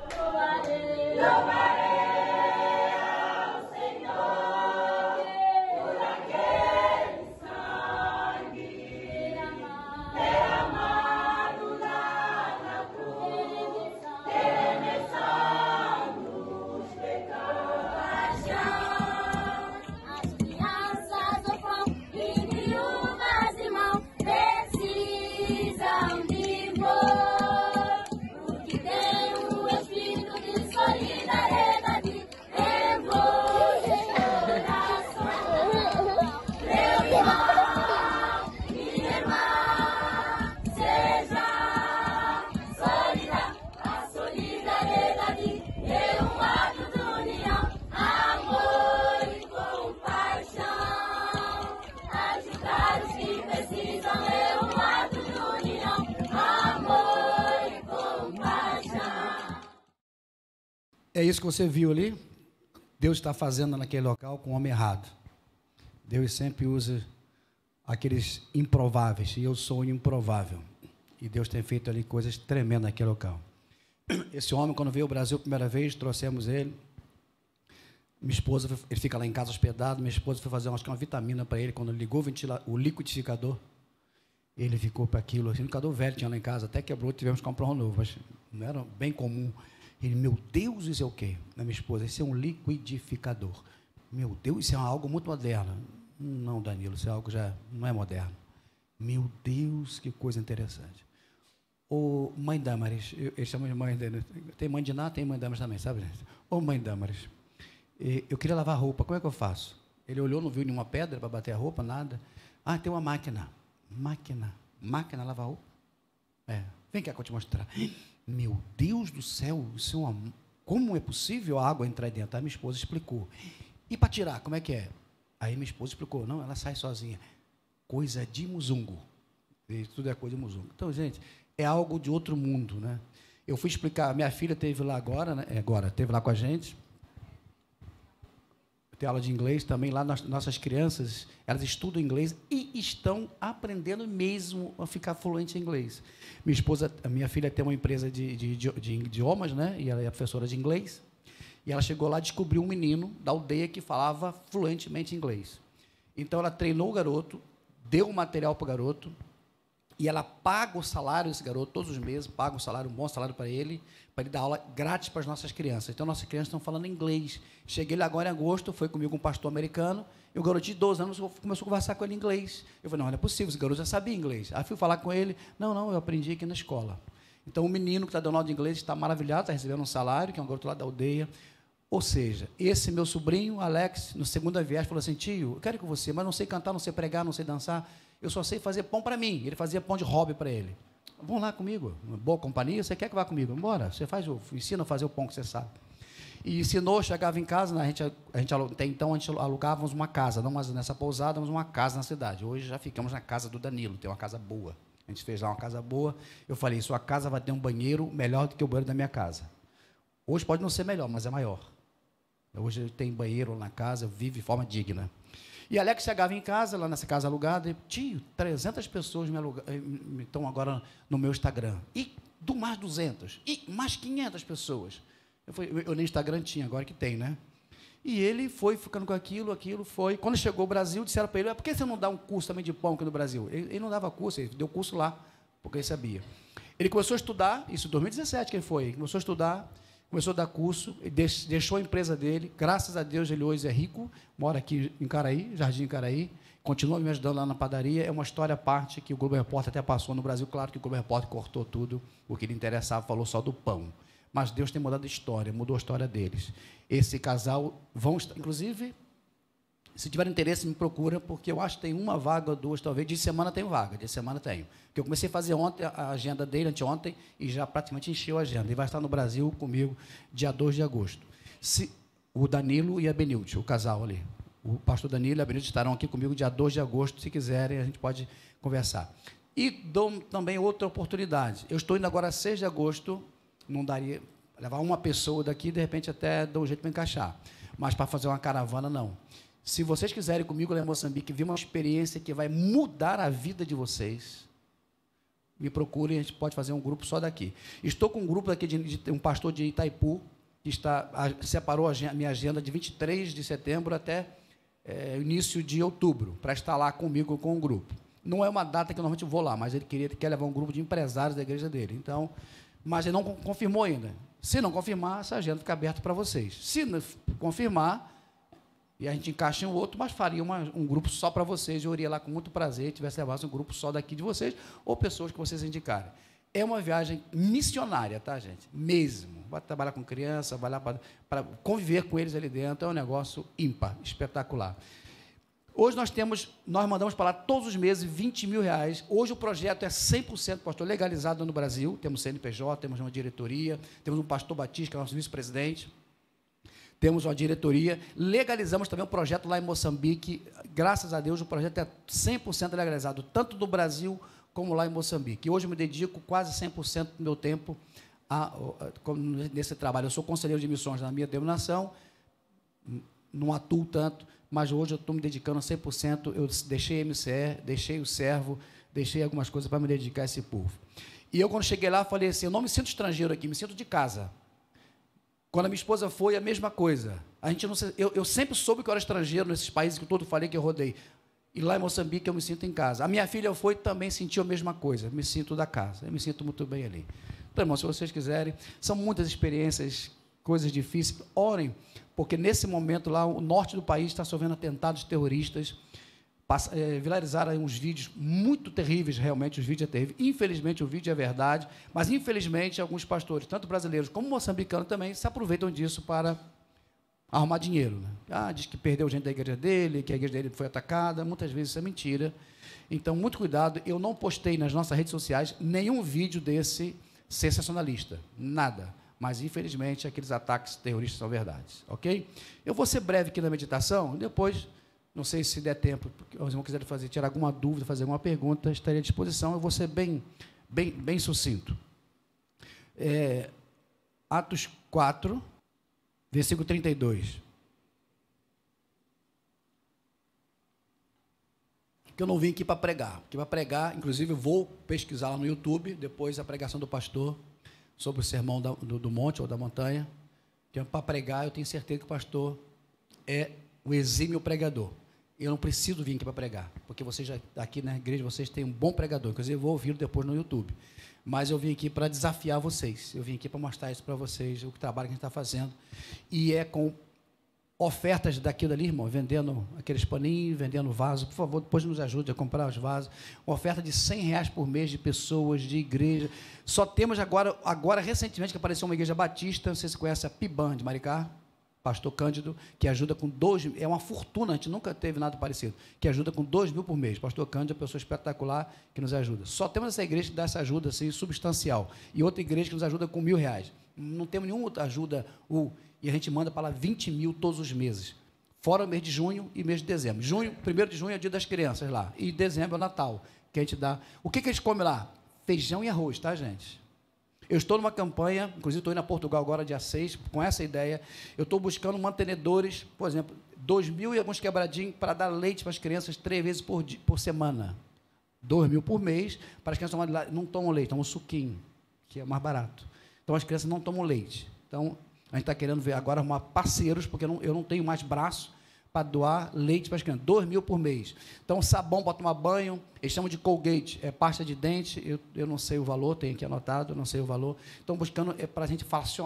É isso que você viu ali? Deus está fazendo naquele local com o homem errado. Deus sempre usa aqueles improváveis, e eu sou o improvável. E Deus tem feito ali coisas tremendas naquele local. Esse homem, quando veio ao Brasil a primeira vez, trouxemos ele. Minha esposa, ele fica lá em casa hospedado, minha esposa foi fazer uma vitamina para ele, quando ligou o liquidificador, ele ficou para aquilo, assim, o liquidificador velho tinha lá em casa, até quebrou, tivemos que comprar um novo, mas não era bem comum. Ele, meu Deus, isso é o quê? Na minha esposa, isso é um liquidificador. Meu Deus, isso é algo muito moderno. Não, Danilo, isso é algo já não é moderno. Meu Deus, que coisa interessante. Ô, mãe Damaris, eles chamam de mãe, tem mãe de Ná, tem mãe Damaris também, sabe? Ô, mãe Damaris, eu queria lavar roupa, como é que eu faço? Ele olhou, não viu nenhuma pedra para bater a roupa, nada. Ah, tem uma máquina. Máquina lavar roupa? Vem cá que eu te mostrar. Meu Deus do céu, isso é como é possível a água entrar dentro? Aí minha esposa explicou. E para tirar, como é que é? Aí minha esposa explicou, não, ela sai sozinha. Coisa de muzungo. Tudo é coisa de muzungo. Então, gente, é algo de outro mundo, né? Eu fui explicar, minha filha esteve lá agora, né? Esteve lá com a gente. Tem aula de inglês também, lá nossas crianças, elas estudam inglês e estão aprendendo mesmo a ficar fluente em inglês. Minha filha tem uma empresa de idiomas, né? E ela é professora de inglês. E ela chegou lá e descobriu um menino da aldeia que falava fluentemente inglês. Então, ela treinou o garoto, deu o material para o garoto, e ela paga o salário desse garoto todos os meses, paga um bom salário para ele dar aula grátis para as nossas crianças. Então, nossas crianças estão falando inglês. Cheguei lá agora em agosto, foi comigo um pastor americano, e o garoto de 12 anos começou a conversar com ele em inglês. Eu falei, não é possível, esse garoto já sabia inglês. Aí fui falar com ele, não, eu aprendi aqui na escola. Então, o menino que está dando aula de inglês está maravilhado, está recebendo um salário, que é um garoto lá da aldeia. Ou seja, esse meu sobrinho, Alex, no segunda viagem, falou assim, tio, eu quero ir com você, mas não sei cantar, não sei pregar, não sei dançar, eu só sei fazer pão para mim. Ele fazia pão de hobby para ele. Vamos lá comigo, uma boa companhia, você quer que vá comigo? Bora, você ensina a fazer o pão que você sabe. E ensinou, chegava em casa, né, até então a gente alugávamos uma casa, não mas nessa pousada, mas uma casa na cidade. Hoje já ficamos na casa do Danilo, tem uma casa boa. A gente fez lá uma casa boa. Eu falei, sua casa vai ter um banheiro melhor do que o banheiro da minha casa. Hoje pode não ser melhor, mas é maior. Hoje tem banheiro na casa, vive de forma digna. E Alex chegava em casa, lá nessa casa alugada, e, tio, 300 pessoas estão agora no meu Instagram. E do mais 200. E mais 500 pessoas. Eu no Instagram tinha, agora que tem, né? E ele foi ficando com aquilo foi. Quando chegou ao Brasil, disseram para ele, por que você não dá um curso também de pão aqui no Brasil? Ele não dava curso, ele deu curso lá, porque ele sabia. Ele começou a estudar, isso em 2017 que ele foi, começou a estudar, começou a dar curso, deixou a empresa dele, graças a Deus ele hoje é rico, mora aqui em Caraí, Jardim Caraí, continua me ajudando lá na padaria, é uma história à parte que o Globo Repórter até passou no Brasil, claro que o Globo Repórter cortou tudo, o que lhe interessava, falou só do pão. Mas Deus tem mudado a história, mudou a história deles. Esse casal vão estar, inclusive, se tiver interesse, me procura, porque eu acho que tem uma vaga ou duas, talvez. De semana tem vaga, de semana tenho. Porque eu comecei a fazer ontem a agenda dele, anteontem, e já praticamente encheu a agenda. Ele vai estar no Brasil comigo dia 2 de agosto. O Danilo e a Benilde, o casal ali. O pastor Danilo e a Benilde estarão aqui comigo dia 2 de agosto, se quiserem, a gente pode conversar. E dou também outra oportunidade. Eu estou indo agora 6 de agosto, não daria levar uma pessoa daqui, de repente até dou um jeito para encaixar. Mas para fazer uma caravana, não. Se vocês quiserem comigo lá em Moçambique, vir uma experiência que vai mudar a vida de vocês, me procurem, a gente pode fazer um grupo só daqui. Estou com um grupo aqui de um pastor de Itaipu, que separou a minha agenda de 23 de setembro até início de outubro, para estar lá comigo com o grupo. Não é uma data que eu normalmente vou lá, mas ele quer levar um grupo de empresários da igreja dele. Então, mas ele não confirmou ainda. Se não confirmar, essa agenda fica aberta para vocês. Se não confirmar, e a gente encaixa em outro, mas faria um grupo só para vocês. Eu iria lá com muito prazer, tivesse levado um grupo só daqui de vocês, ou pessoas que vocês indicarem. É uma viagem missionária, tá, gente? Mesmo. Vai trabalhar com criança, vai lá para conviver com eles ali dentro. É um negócio ímpar, espetacular. Hoje nós mandamos para lá todos os meses 20 mil reais. Hoje o projeto é 100%, pastor, legalizado no Brasil. Temos CNPJ, temos uma diretoria, temos um pastor Batista, que é nosso vice-presidente. Temos uma diretoria. Legalizamos também um projeto lá em Moçambique. Graças a Deus, o projeto é 100% legalizado, tanto no Brasil como lá em Moçambique. Hoje eu me dedico quase 100% do meu tempo nesse trabalho. Eu sou conselheiro de missões na minha denominação, não atuo tanto, mas hoje eu estou me dedicando a 100%, eu deixei a MCE, deixei o servo, deixei algumas coisas para me dedicar a esse povo. E eu, quando cheguei lá, falei assim, eu não me sinto estrangeiro aqui, me sinto de casa. Quando a minha esposa foi, a mesma coisa. Eu sempre soube que eu era estrangeiro nesses países que eu falei que eu rodei. E lá em Moçambique eu me sinto em casa. A minha filha foi também sentiu a mesma coisa, me sinto da casa, eu me sinto muito bem ali. Então, irmão, se vocês quiserem, são muitas experiências, coisas difíceis, orem, porque nesse momento lá, o norte do país está sofrendo atentados terroristas, viralizaram uns vídeos muito terríveis, realmente, os vídeos é terrível. Infelizmente, o vídeo é verdade, mas, infelizmente, alguns pastores, tanto brasileiros como moçambicanos, também se aproveitam disso para arrumar dinheiro. Né? Diz que perdeu gente da igreja dele, que a igreja dele foi atacada, muitas vezes isso é mentira. Então, muito cuidado, eu não postei nas nossas redes sociais nenhum vídeo desse sensacionalista, nada. Mas, infelizmente, aqueles ataques terroristas são verdades, ok? Eu vou ser breve aqui na meditação, depois, não sei se der tempo, porque os irmãos quiserem tirar alguma dúvida, fazer alguma pergunta, estarei à disposição, eu vou ser bem sucinto. Atos 4, versículo 32. Que eu não vim aqui para pregar, porque para pregar, inclusive, eu vou pesquisar lá no YouTube, depois a pregação do pastor, sobre o sermão do monte ou da montanha, que para pregar, eu tenho certeza que o pastor é o exímio pregador. Eu não preciso vir aqui para pregar, porque vocês já, aqui na igreja, vocês têm um bom pregador, inclusive eu vou ouvir depois no YouTube. Mas eu vim aqui para desafiar vocês, eu vim aqui para mostrar isso para vocês, o trabalho que a gente está fazendo, e é com ofertas daquilo ali, irmão, vendendo aqueles paninhos, vendendo vaso, por favor, depois nos ajude a comprar os vasos, uma oferta de R$100 por mês de pessoas, de igreja. Só temos agora recentemente, que apareceu uma igreja batista, não sei se você conhece a PIBAN de Maricá, pastor Cândido, que ajuda com 2 mil, é uma fortuna, a gente nunca teve nada parecido, que ajuda com 2 mil por mês. Pastor Cândido é uma pessoa espetacular que nos ajuda. Só temos essa igreja que dá essa ajuda assim, substancial, e outra igreja que nos ajuda com R$1.000. Não temos nenhuma outra ajuda, e a gente manda para lá 20 mil todos os meses, fora o mês de junho e mês de dezembro. 1º de junho é o dia das crianças lá, e dezembro é o Natal, que a gente dá. O que a gente come lá? Feijão e arroz, tá, gente? Eu estou numa campanha, inclusive estou indo a Portugal agora, dia 6, com essa ideia. Eu estou buscando mantenedores, por exemplo, 2.000 e alguns quebradinhos para dar leite para as crianças 3 vezes por semana. 2.000 por mês, para as crianças não tomam leite, tomam suquinho, que é mais barato. Então, as crianças não tomam leite. Então, a gente está querendo ver agora arrumar parceiros, porque eu não tenho mais braço para doar leite para as crianças. 2.000 por mês. Então, sabão para tomar banho, eles chamam de Colgate, é pasta de dente, eu não sei o valor, tem aqui anotado, não sei o valor. Estão buscando para a gente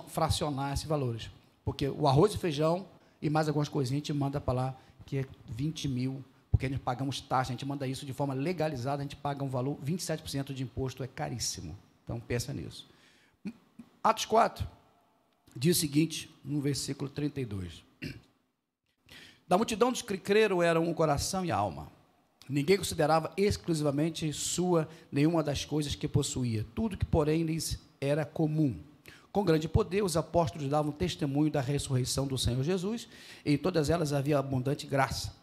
fracionar esses valores. Porque o arroz e feijão e mais algumas coisinhas, a gente manda para lá, que é 20.000, porque a gente pagamos taxa, a gente manda isso de forma legalizada, a gente paga um valor, 27% de imposto, é caríssimo. Então, pensa nisso. Atos 4, diz o seguinte, no versículo 32. Da multidão dos que creram eram o coração e a alma. Ninguém considerava exclusivamente sua nenhuma das coisas que possuía. Tudo que, porém, lhes era comum. Com grande poder, os apóstolos davam testemunho da ressurreição do Senhor Jesus, e em todas elas havia abundante graça.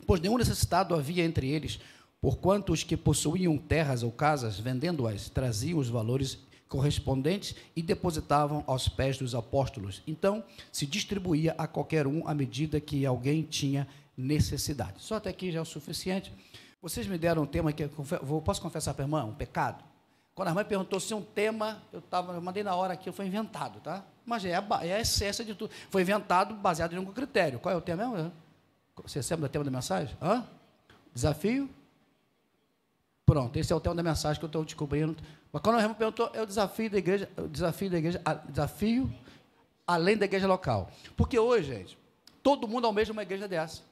Pois nenhum necessitado havia entre eles, porquanto os que possuíam terras ou casas, vendendo-as, traziam os valores correspondentes e depositavam aos pés dos apóstolos. Então, se distribuía a qualquer um à medida que alguém tinha necessidade. Só até aqui já é o suficiente. Vocês me deram um tema que posso confessar para a irmã? Um pecado? Quando a irmã perguntou se um tema, eu mandei na hora aqui, foi inventado, tá? Mas é a essência de tudo. Foi inventado baseado em um critério. Qual é o tema mesmo? Você lembra do tema da mensagem? Desafio? Pronto, esse é o tema da mensagem que eu estou descobrindo. Mas quando a irmã perguntou, é o desafio da igreja, desafio além da igreja local. Porque hoje, gente, todo mundo almeja uma igreja dessa.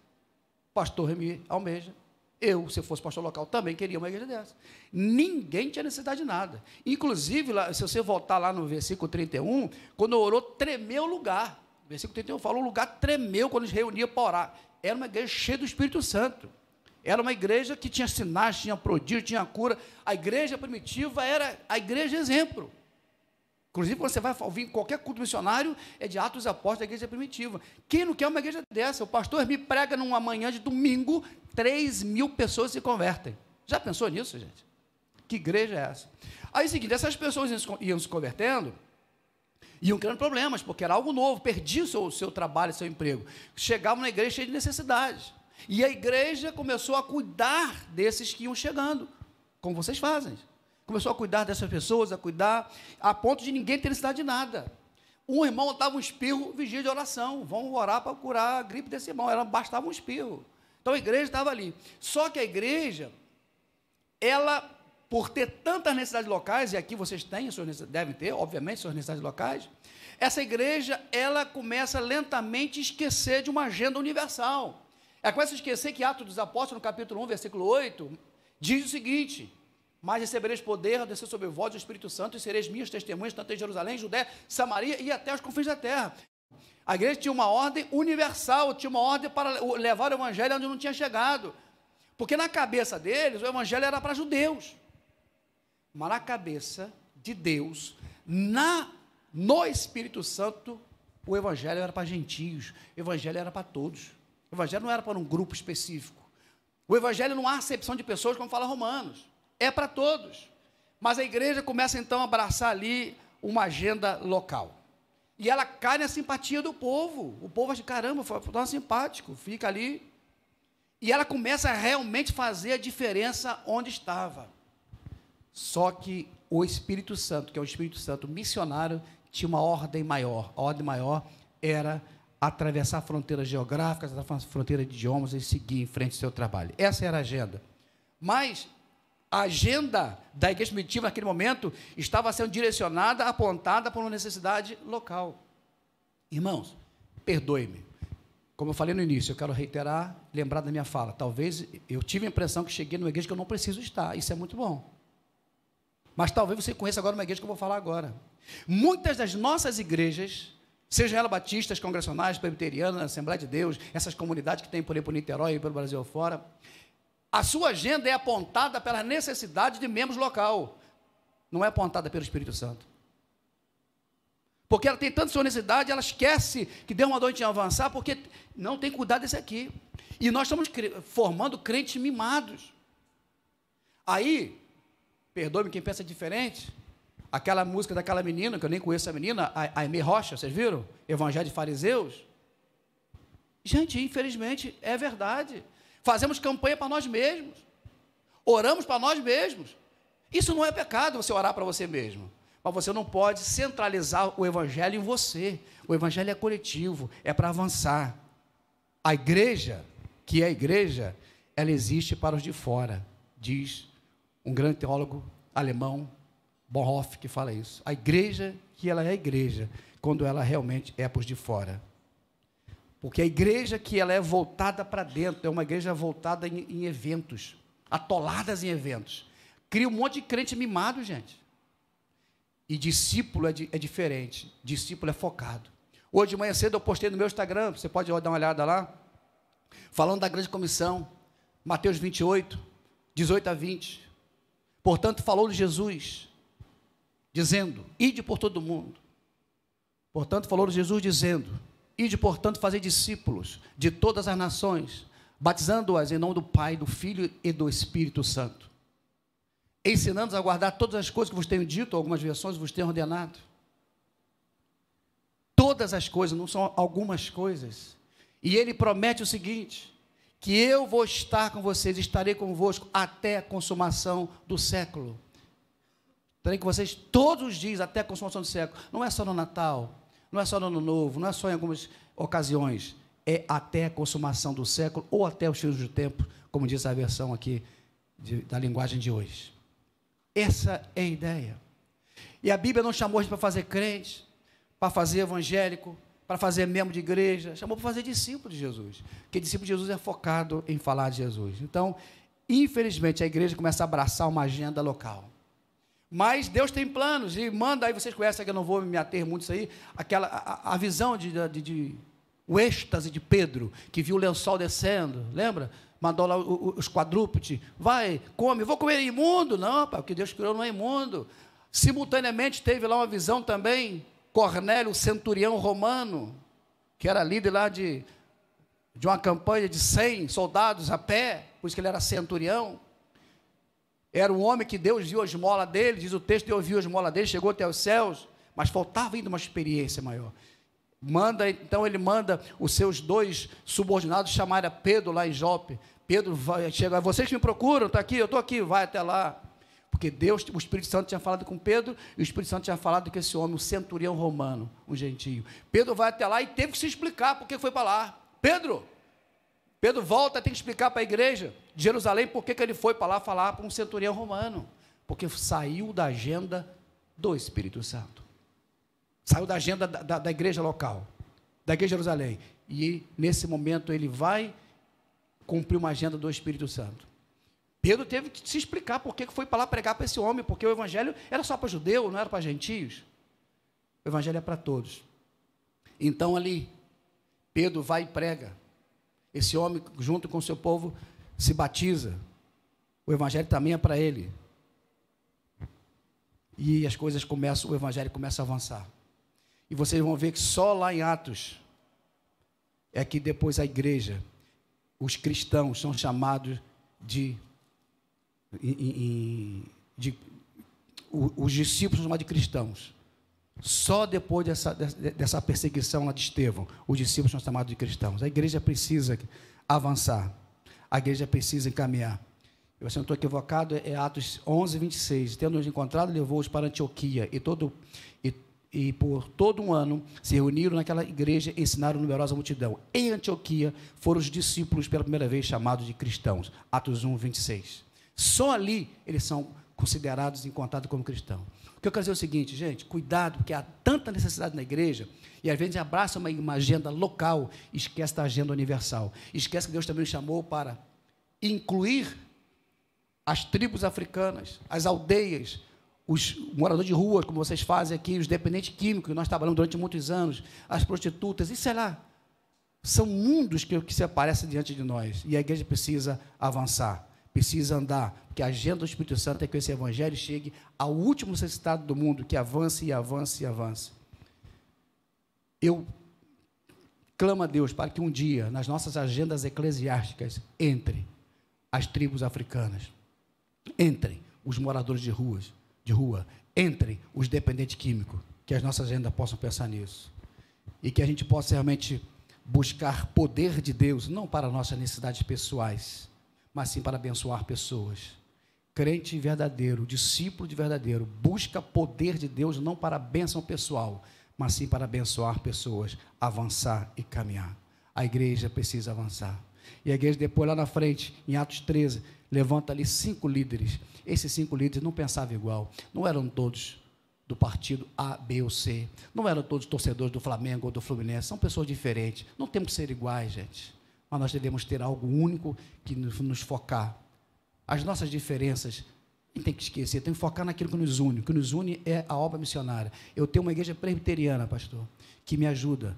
Pastor Remy almeja. Eu, se eu fosse pastor local, também queria uma igreja dessa. Ninguém tinha necessidade de nada. Inclusive, se você voltar lá no versículo 31, quando orou, tremeu o lugar. O versículo 31 fala, o lugar tremeu quando eles reuniam para orar. Era uma igreja cheia do Espírito Santo. Era uma igreja que tinha sinais, tinha prodígio, tinha cura. A igreja primitiva era a igreja exemplo. Inclusive, quando você vai ouvir qualquer culto missionário, é de Atos dos Apóstolos da igreja primitiva. Quem não quer uma igreja dessa? O pastor me prega numa manhã de domingo, 3.000 pessoas se convertem. Já pensou nisso, gente? Que igreja é essa? Aí, é o seguinte, essas pessoas iam se convertendo, iam criando problemas, porque era algo novo, perdiam o seu trabalho, seu emprego. Chegavam na igreja cheia de necessidades. E a igreja começou a cuidar desses que iam chegando, como vocês fazem. Começou a cuidar dessas pessoas, a ponto de ninguém ter necessidade de nada. Um irmão dava um espirro, vigia de oração. Vamos orar para curar a gripe desse irmão. Bastava um espirro. Então a igreja estava ali. Só que a igreja, ela, por ter tantas necessidades locais, e aqui vocês têm, devem ter, obviamente, suas necessidades locais, essa igreja, ela começa lentamente a esquecer de uma agenda universal. Ela começa a esquecer que Atos dos Apóstolos, no capítulo 1, versículo 8, diz o seguinte: mas recebereis poder ao descer sobre vós o Espírito Santo, e sereis minhas testemunhas, tanto em Jerusalém, Judéia, Samaria e até os confins da terra. A igreja tinha uma ordem universal, tinha uma ordem para levar o evangelho onde não tinha chegado. Porque na cabeça deles, o evangelho era para judeus. Mas na cabeça de Deus, no Espírito Santo, o evangelho era para gentios, o evangelho era para todos. O evangelho não era para um grupo específico. O evangelho não há acepção de pessoas, como fala Romanos. É para todos. Mas a igreja começa então a abraçar ali uma agenda local. E ela cai na simpatia do povo. O povo acha, caramba, foi simpático, fica ali. E ela começa a realmente fazer a diferença onde estava. Só que o Espírito Santo, que é o Espírito Santo missionário, tinha uma ordem maior. A ordem maior era atravessar fronteiras geográficas, atravessar fronteiras de idiomas e seguir em frente ao seu trabalho. Essa era a agenda. Mas a agenda da igreja primitiva naquele momento estava sendo direcionada, apontada para uma necessidade local. Irmãos, perdoe-me. Como eu falei no início, eu quero reiterar, lembrar da minha fala. Talvez eu tive a impressão que cheguei numa igreja que eu não preciso estar. Isso é muito bom. Mas talvez você conheça agora uma igreja que eu vou falar agora. Muitas das nossas igrejas, sejam elas batistas, congregacionais, presbiterianas, Assembleia de Deus, essas comunidades que tem por aí por Niterói e pelo Brasil fora, a sua agenda é apontada pelas necessidades de membros local, não é apontada pelo Espírito Santo. Porque ela tem tanta sua necessidade, ela esquece que Deus mandou a gente avançar, porque não tem cuidado desse aqui. E nós estamos formando crentes mimados. Aí, perdoe-me quem pensa diferente, aquela música daquela menina, que eu nem conheço a menina, a Aimee Rocha, vocês viram? Evangelho de Fariseus. Gente, infelizmente, é verdade. Fazemos campanha para nós mesmos. Oramos para nós mesmos. Isso não é pecado, você orar para você mesmo. Mas você não pode centralizar o evangelho em você. O evangelho é coletivo, é para avançar. A igreja, que é a igreja, ela existe para os de fora, diz um grande teólogo alemão, Bonhoeffer, que fala isso. A igreja, que ela é a igreja, quando ela realmente é para os de fora. Porque a igreja que ela é voltada para dentro, é uma igreja voltada em eventos, atoladas em eventos. Cria um monte de crente mimado, gente. E discípulo é diferente, discípulo é focado. Hoje de manhã cedo eu postei no meu Instagram, você pode dar uma olhada lá, falando da grande comissão, Mateus 28, 18 a 20. Portanto, falou de Jesus, dizendo, ide por todo mundo. Portanto, falou de Jesus, dizendo, ide, portanto, fazer discípulos de todas as nações, batizando-as em nome do Pai, do Filho e do Espírito Santo, ensinando-os a guardar todas as coisas que vos tenho dito, algumas versões vos tenho ordenado. Todas as coisas, não são algumas coisas. E ele promete o seguinte, que eu vou estar com vocês, estarei convosco até a consumação do século. Estarei com vocês todos os dias, até a consumação do século. Não é só no Natal, não é só no Ano Novo, não é só em algumas ocasiões, é até a consumação do século, ou até os fins do tempo, como diz a versão aqui da linguagem de hoje. Essa é a ideia. E a Bíblia não chamou a gente para fazer crente, para fazer evangélico, para fazer membro de igreja, chamou para fazer discípulo de Jesus, porque discípulo de Jesus é focado em falar de Jesus. Então, infelizmente, a igreja começa a abraçar uma agenda local. Mas Deus tem planos, e manda, aí vocês conhecem, que eu não vou me ater muito isso aí, a visão o êxtase de Pedro, que viu o lençol descendo, lembra? Mandou lá os quadrúpedes, vai, come, vou comer imundo. Não, pai, o que Deus criou não é imundo. Simultaneamente teve lá uma visão também, Cornélio, o centurião romano, que era líder lá de uma campanha de 100 soldados a pé, por isso que ele era centurião. Era um homem que Deus viu a esmola dele, diz o texto, Deus viu a esmola dele, chegou até os céus, mas faltava ainda uma experiência maior. Então ele manda os seus 2 subordinados chamarem a Pedro lá em Jope. Pedro chega, vocês que me procuram, está aqui, eu estou aqui, vai até lá. Porque Deus, o Espírito Santo tinha falado com Pedro, e o Espírito Santo tinha falado com esse homem, um centurião romano, um gentio. Pedro vai até lá e teve que se explicar por que foi para lá. Pedro volta, tem que explicar para a igreja de Jerusalém por que ele foi para lá falar para um centurião romano. Porque saiu da agenda do Espírito Santo. Saiu da agenda da igreja local, da igreja de Jerusalém. E nesse momento ele vai cumprir uma agenda do Espírito Santo. Pedro teve que se explicar por que foi para lá pregar para esse homem, porque o evangelho era só para judeu, não era para gentios. O evangelho é para todos. Então ali, Pedro vai e prega. Esse homem, junto com o seu povo, se batiza. O evangelho também é para ele. E as coisas começam, o evangelho começa a avançar. E vocês vão ver que só lá em Atos é que depois a igreja, os cristãos são chamados os discípulos são chamados de cristãos. Só depois dessa perseguição lá de Estevão, os discípulos são chamados de cristãos. A igreja precisa avançar, a igreja precisa encaminhar. Eu não estou equivocado, é Atos 11, 26. Tendo-os encontrado, levou-os para Antioquia, e por todo um ano se reuniram naquela igreja e ensinaram numerosa multidão. Em Antioquia foram os discípulos pela primeira vez chamados de cristãos. Atos 1, 26. Só ali eles são considerados e contados como cristãos. O que eu quero dizer é o seguinte, gente, cuidado, porque há tanta necessidade na igreja, e às vezes abraça uma agenda local, esquece da agenda universal. Esquece que Deus também nos chamou para incluir as tribos africanas, as aldeias, os moradores de rua, como vocês fazem aqui, os dependentes químicos, que nós trabalhamos durante muitos anos, as prostitutas, e sei lá, são mundos que se aparecem diante de nós, e a igreja precisa avançar, precisa andar, porque a agenda do Espírito Santo é que esse evangelho chegue ao último necessitado do mundo, que avance e avance e avance. Eu clamo a Deus para que um dia, nas nossas agendas eclesiásticas, entre as tribos africanas, entrem os moradores de rua, entrem os dependentes químicos, que as nossas agendas possam pensar nisso, e que a gente possa realmente buscar poder de Deus, não para nossas necessidades pessoais, mas sim para abençoar pessoas. Crente verdadeiro, discípulo de verdadeiro, busca poder de Deus não para a bênção pessoal, mas sim para abençoar pessoas, avançar e caminhar. A igreja precisa avançar. E a igreja depois lá na frente, em Atos 13, levanta ali 5 líderes. Esses 5 líderes não pensavam igual, não eram todos do partido A, B ou C, não eram todos torcedores do Flamengo ou do Fluminense, são pessoas diferentes, não temos que ser iguais, gente, mas nós devemos ter algo único que nos focar. As nossas diferenças, a gente tem que esquecer, tem que focar naquilo que nos une. O que nos une é a obra missionária. Eu tenho uma igreja presbiteriana, pastor, que me ajuda.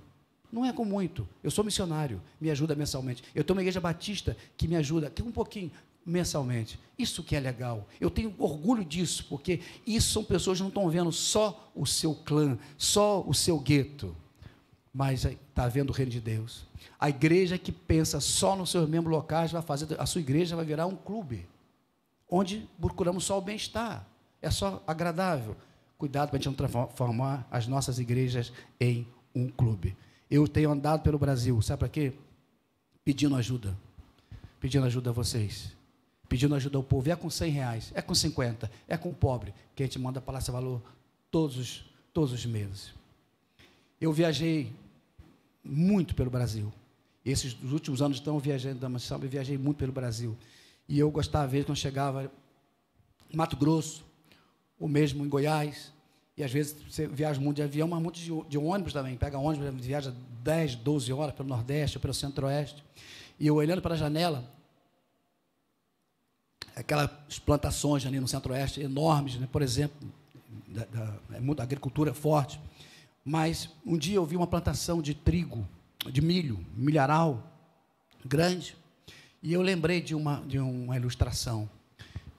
Não é com muito, eu sou missionário, me ajuda mensalmente. Eu tenho uma igreja batista que me ajuda, que um pouquinho, mensalmente. Isso que é legal. Eu tenho orgulho disso, porque isso são pessoas que não estão vendo só o seu clã, só o seu gueto, mas está vendo o reino de Deus. A igreja que pensa só nos seus membros locais vai fazer, a sua igreja vai virar um clube, onde procuramos só o bem-estar. É só agradável. Cuidado para a gente não transformar as nossas igrejas em um clube. Eu tenho andado pelo Brasil, sabe para quê? Pedindo ajuda a vocês, pedindo ajuda ao povo. É com R$100, é com 50, é com o pobre, que a gente manda para Palácio Valor todos os meses. Eu viajei muito pelo Brasil. Esses últimos anos estão viajando da missão, eu viajei muito pelo Brasil. E eu gostava, às vezes, quando chegava em Mato Grosso, ou mesmo em Goiás, e às vezes você viaja muito de avião, mas muito de ônibus também. Pega ônibus, viaja 10, 12 horas pelo Nordeste, ou pelo Centro-Oeste. E eu olhando para a janela, aquelas plantações ali no Centro-Oeste, enormes, né? Por exemplo, muita agricultura forte. Mas um dia eu vi uma plantação de trigo, de milho, milharal, grande, e eu lembrei de uma ilustração,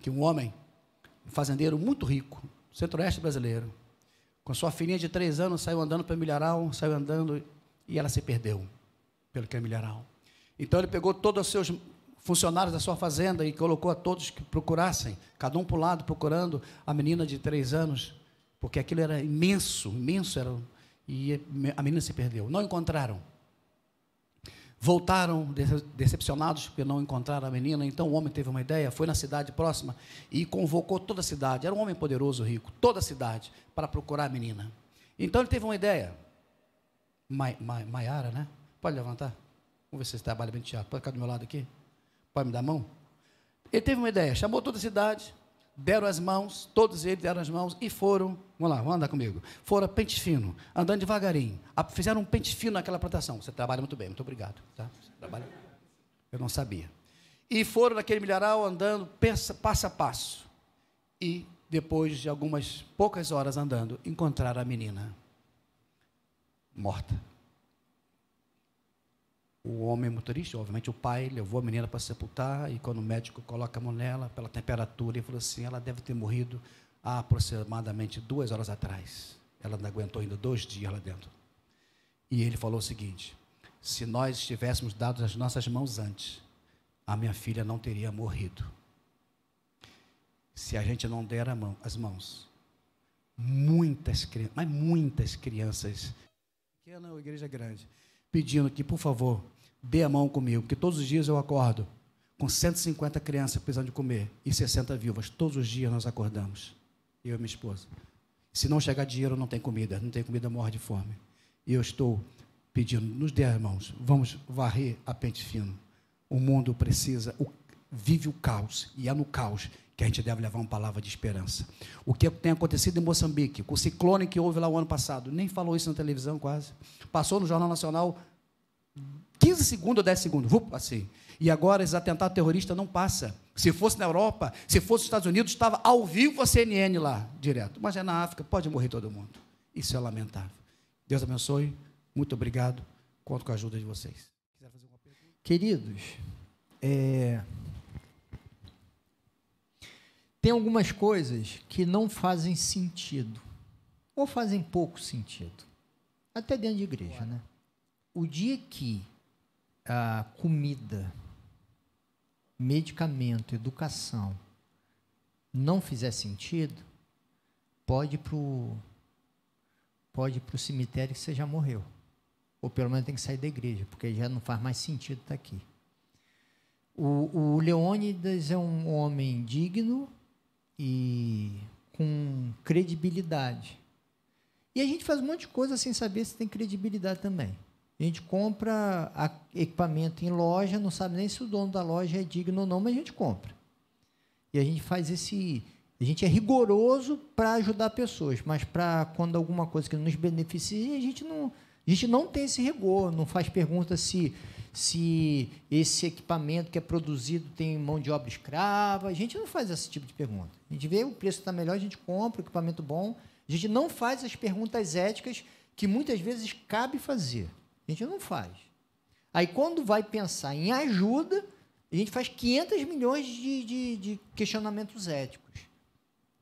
que um homem, um fazendeiro muito rico, Centro-Oeste brasileiro, com sua filhinha de 3 anos, saiu andando pelo milharal, saiu andando, e ela se perdeu pelo que é milharal. Então ele pegou todos os seus funcionários da sua fazenda e colocou a todos que procurassem, cada um para o lado, procurando a menina de 3 anos, porque aquilo era imenso, era, e a menina se perdeu. Não encontraram. Voltaram decepcionados porque não encontraram a menina. Então o homem teve uma ideia, foi na cidade próxima e convocou toda a cidade. Era um homem poderoso, rico, toda a cidade, para procurar a menina. Então ele teve uma ideia. Maiara, né? Pode levantar? Vamos ver se você trabalha bem de teatro. Pode ficar do meu lado aqui? Pode me dar a mão? Ele teve uma ideia, chamou toda a cidade, deram as mãos, todos eles deram as mãos e foram, vamos lá, vamos andar comigo, foram a pente fino, andando devagarinho, fizeram um pente fino naquela plantação. Você trabalha muito bem, muito obrigado. Tá? Você trabalha? Eu não sabia. E foram naquele milharal andando, passo a passo. E depois de algumas poucas horas andando, encontraram a menina morta. O homem motorista, obviamente o pai, levou a menina para sepultar, e quando o médico coloca a mão nela, pela temperatura, ele falou assim, ela deve ter morrido há aproximadamente 2 horas atrás. Ela não aguentou ainda 2 dias lá dentro. E ele falou o seguinte, se nós tivéssemos dado as nossas mãos antes, a minha filha não teria morrido. Se a gente não der as mãos, muitas crianças, pequena ou igreja grande, pedindo que, por favor, dê a mão comigo, porque todos os dias eu acordo com 150 crianças precisando de comer e 60 viúvas. Todos os dias nós acordamos, eu e minha esposa. Se não chegar dinheiro, não tem comida, morre de fome. E eu estou pedindo, nos dê as mãos, vamos varrer a pente fino. O mundo precisa, vive o caos, e é no caos que a gente deve levar uma palavra de esperança. O que tem acontecido em Moçambique, com o ciclone que houve lá o ano passado, nem falou isso na televisão quase, passou no Jornal Nacional 15 segundos ou 10 segundos, assim. E agora esse atentado terrorista não passa. Se fosse na Europa, se fosse nos Estados Unidos, estava ao vivo a CNN lá, direto. Mas é na África, pode morrer todo mundo. Isso é lamentável. Deus abençoe, muito obrigado, conto com a ajuda de vocês. Queridos, tem algumas coisas que não fazem sentido, ou fazem pouco sentido, até dentro de igreja, né? O dia que a comida, medicamento, educação não fizer sentido, pode ir para o cemitério que você já morreu, ou pelo menos tem que sair da igreja, porque já não faz mais sentido estar aqui. O Leônidas é um homem digno e com credibilidade. E a gente faz um monte de coisa sem saber se tem credibilidade também. A gente compra equipamento em loja, não sabe nem se o dono da loja é digno ou não, mas a gente compra. E a gente faz a gente é rigoroso para ajudar pessoas, mas para quando alguma coisa que nos beneficia, a gente não tem esse rigor, não faz pergunta se esse equipamento que é produzido tem mão de obra escrava. A gente não faz esse tipo de pergunta. A gente vê o preço está melhor, a gente compra o equipamento bom. A gente não faz as perguntas éticas que muitas vezes cabe fazer. A gente não faz. Aí, quando vai pensar em ajuda, a gente faz 500 milhões de questionamentos éticos.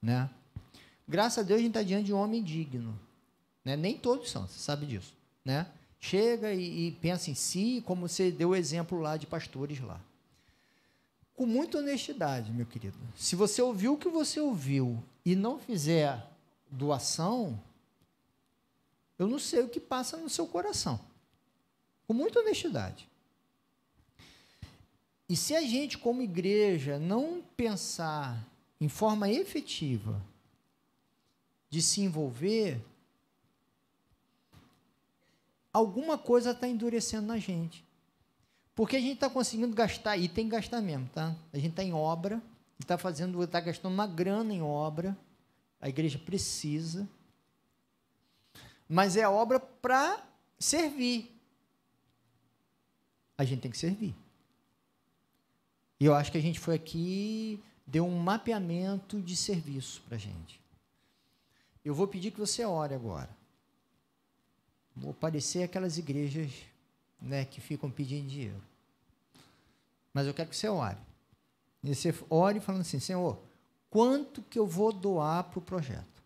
Né? Graças a Deus, a gente está diante de um homem digno. Né? Nem todos são, você sabe disso. Né? Chega e pensa em si, como você deu o exemplo lá de pastores lá. Com muita honestidade, meu querido. Se você ouviu o que você ouviu e não fizer doação, eu não sei o que passa no seu coração. Com muita honestidade. E se a gente, como igreja, não pensar em forma efetiva de se envolver, alguma coisa está endurecendo na gente. Porque a gente está conseguindo gastar, e tem que gastar mesmo, tá? A gente está em obra, está gastando uma grana em obra, a igreja precisa, mas é obra para servir. A gente tem que servir. E eu acho que a gente foi aqui, deu um mapeamento de serviço para a gente. Eu vou pedir que você ore agora. Vou parecer aquelas igrejas, né, que ficam pedindo dinheiro. Mas eu quero que você ore. E você ore falando assim, Senhor, quanto que eu vou doar para o projeto?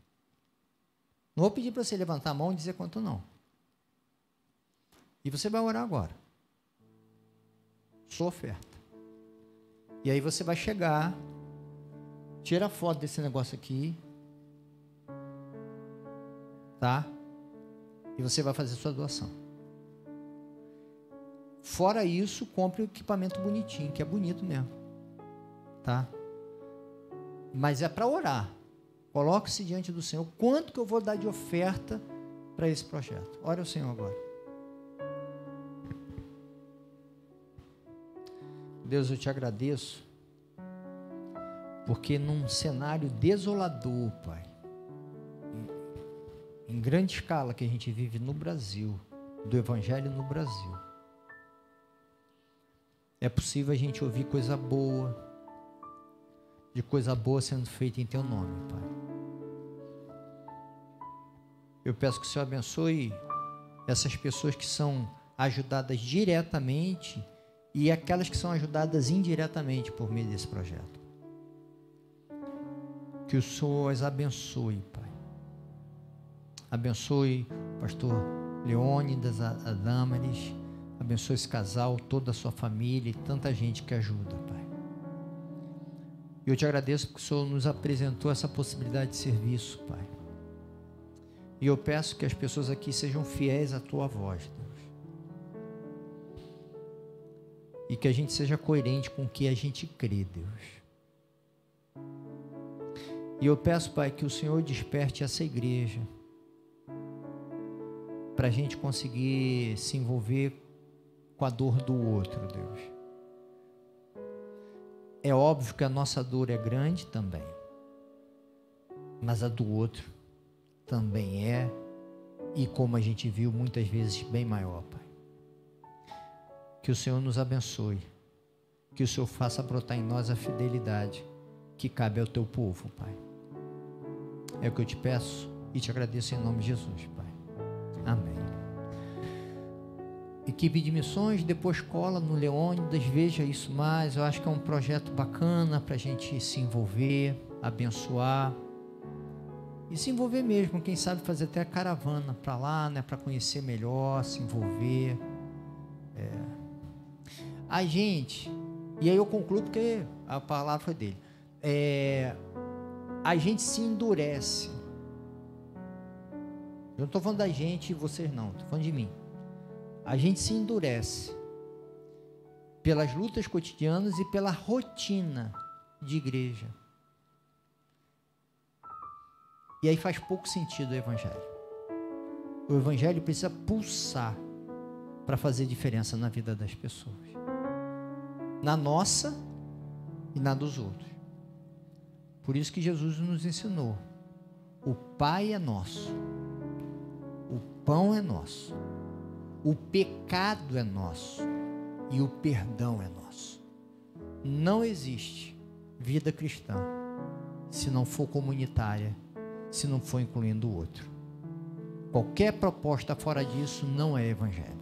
Não vou pedir para você levantar a mão e dizer quanto não. E você vai orar agora. Sua oferta. E aí você vai chegar, tira a foto desse negócio aqui, tá? E você vai fazer sua doação. Fora isso, compre o equipamento bonitinho, que é bonito mesmo, tá? Mas é para orar. Coloque-se diante do Senhor. Quanto que eu vou dar de oferta para esse projeto? Ore ao Senhor agora. Deus, eu te agradeço, porque num cenário desolador, Pai, em grande escala que a gente vive no Brasil, do Evangelho no Brasil, é possível a gente ouvir coisa boa, de coisa boa sendo feita em Teu nome, Pai. Eu peço que o Senhor abençoe essas pessoas que são ajudadas diretamente e aquelas que são ajudadas indiretamente por meio desse projeto. Que o Senhor as abençoe, Pai. Abençoe o pastor Leônidas, a Damaris, abençoe esse casal, toda a sua família e tanta gente que ajuda, Pai. E eu te agradeço porque o Senhor nos apresentou essa possibilidade de serviço, Pai. E eu peço que as pessoas aqui sejam fiéis à Tua voz, Deus. E que a gente seja coerente com o que a gente crê, Deus. E eu peço, Pai, que o Senhor desperte essa igreja para a gente conseguir se envolver com a dor do outro, Deus. É óbvio que a nossa dor é grande também, mas a do outro também é, e como a gente viu muitas vezes, bem maior, Pai. Que o Senhor nos abençoe, que o Senhor faça brotar em nós a fidelidade que cabe ao Teu povo, Pai. É o que eu te peço e te agradeço em nome de Jesus, Pai. Amém. Equipe de missões, depois cola no Leônidas, veja isso mais. Eu acho que é um projeto bacana para a gente se envolver, abençoar e se envolver mesmo. Quem sabe fazer até a caravana para lá, né, para conhecer melhor, se envolver. A gente, e aí eu concluo porque a palavra foi dele, a gente se endurece. Eu não estou falando da gente e vocês não, estou falando de mim. a gente se endurece pelas lutas cotidianas e pela rotina de igreja. E aí faz pouco sentido o Evangelho. O Evangelho precisa pulsar para fazer diferença na vida das pessoas. Na nossa e na dos outros. Por isso que Jesus nos ensinou. O Pai é nosso. O pão é nosso. O pecado é nosso. E o perdão é nosso. Não existe vida cristã se não for comunitária, se não for incluindo o outro. Qualquer proposta fora disso não é evangelho.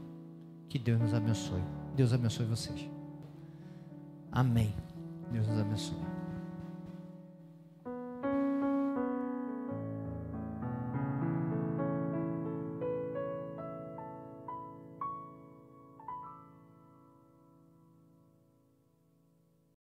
Que Deus nos abençoe. Deus abençoe vocês. Amém. Deus nos abençoe.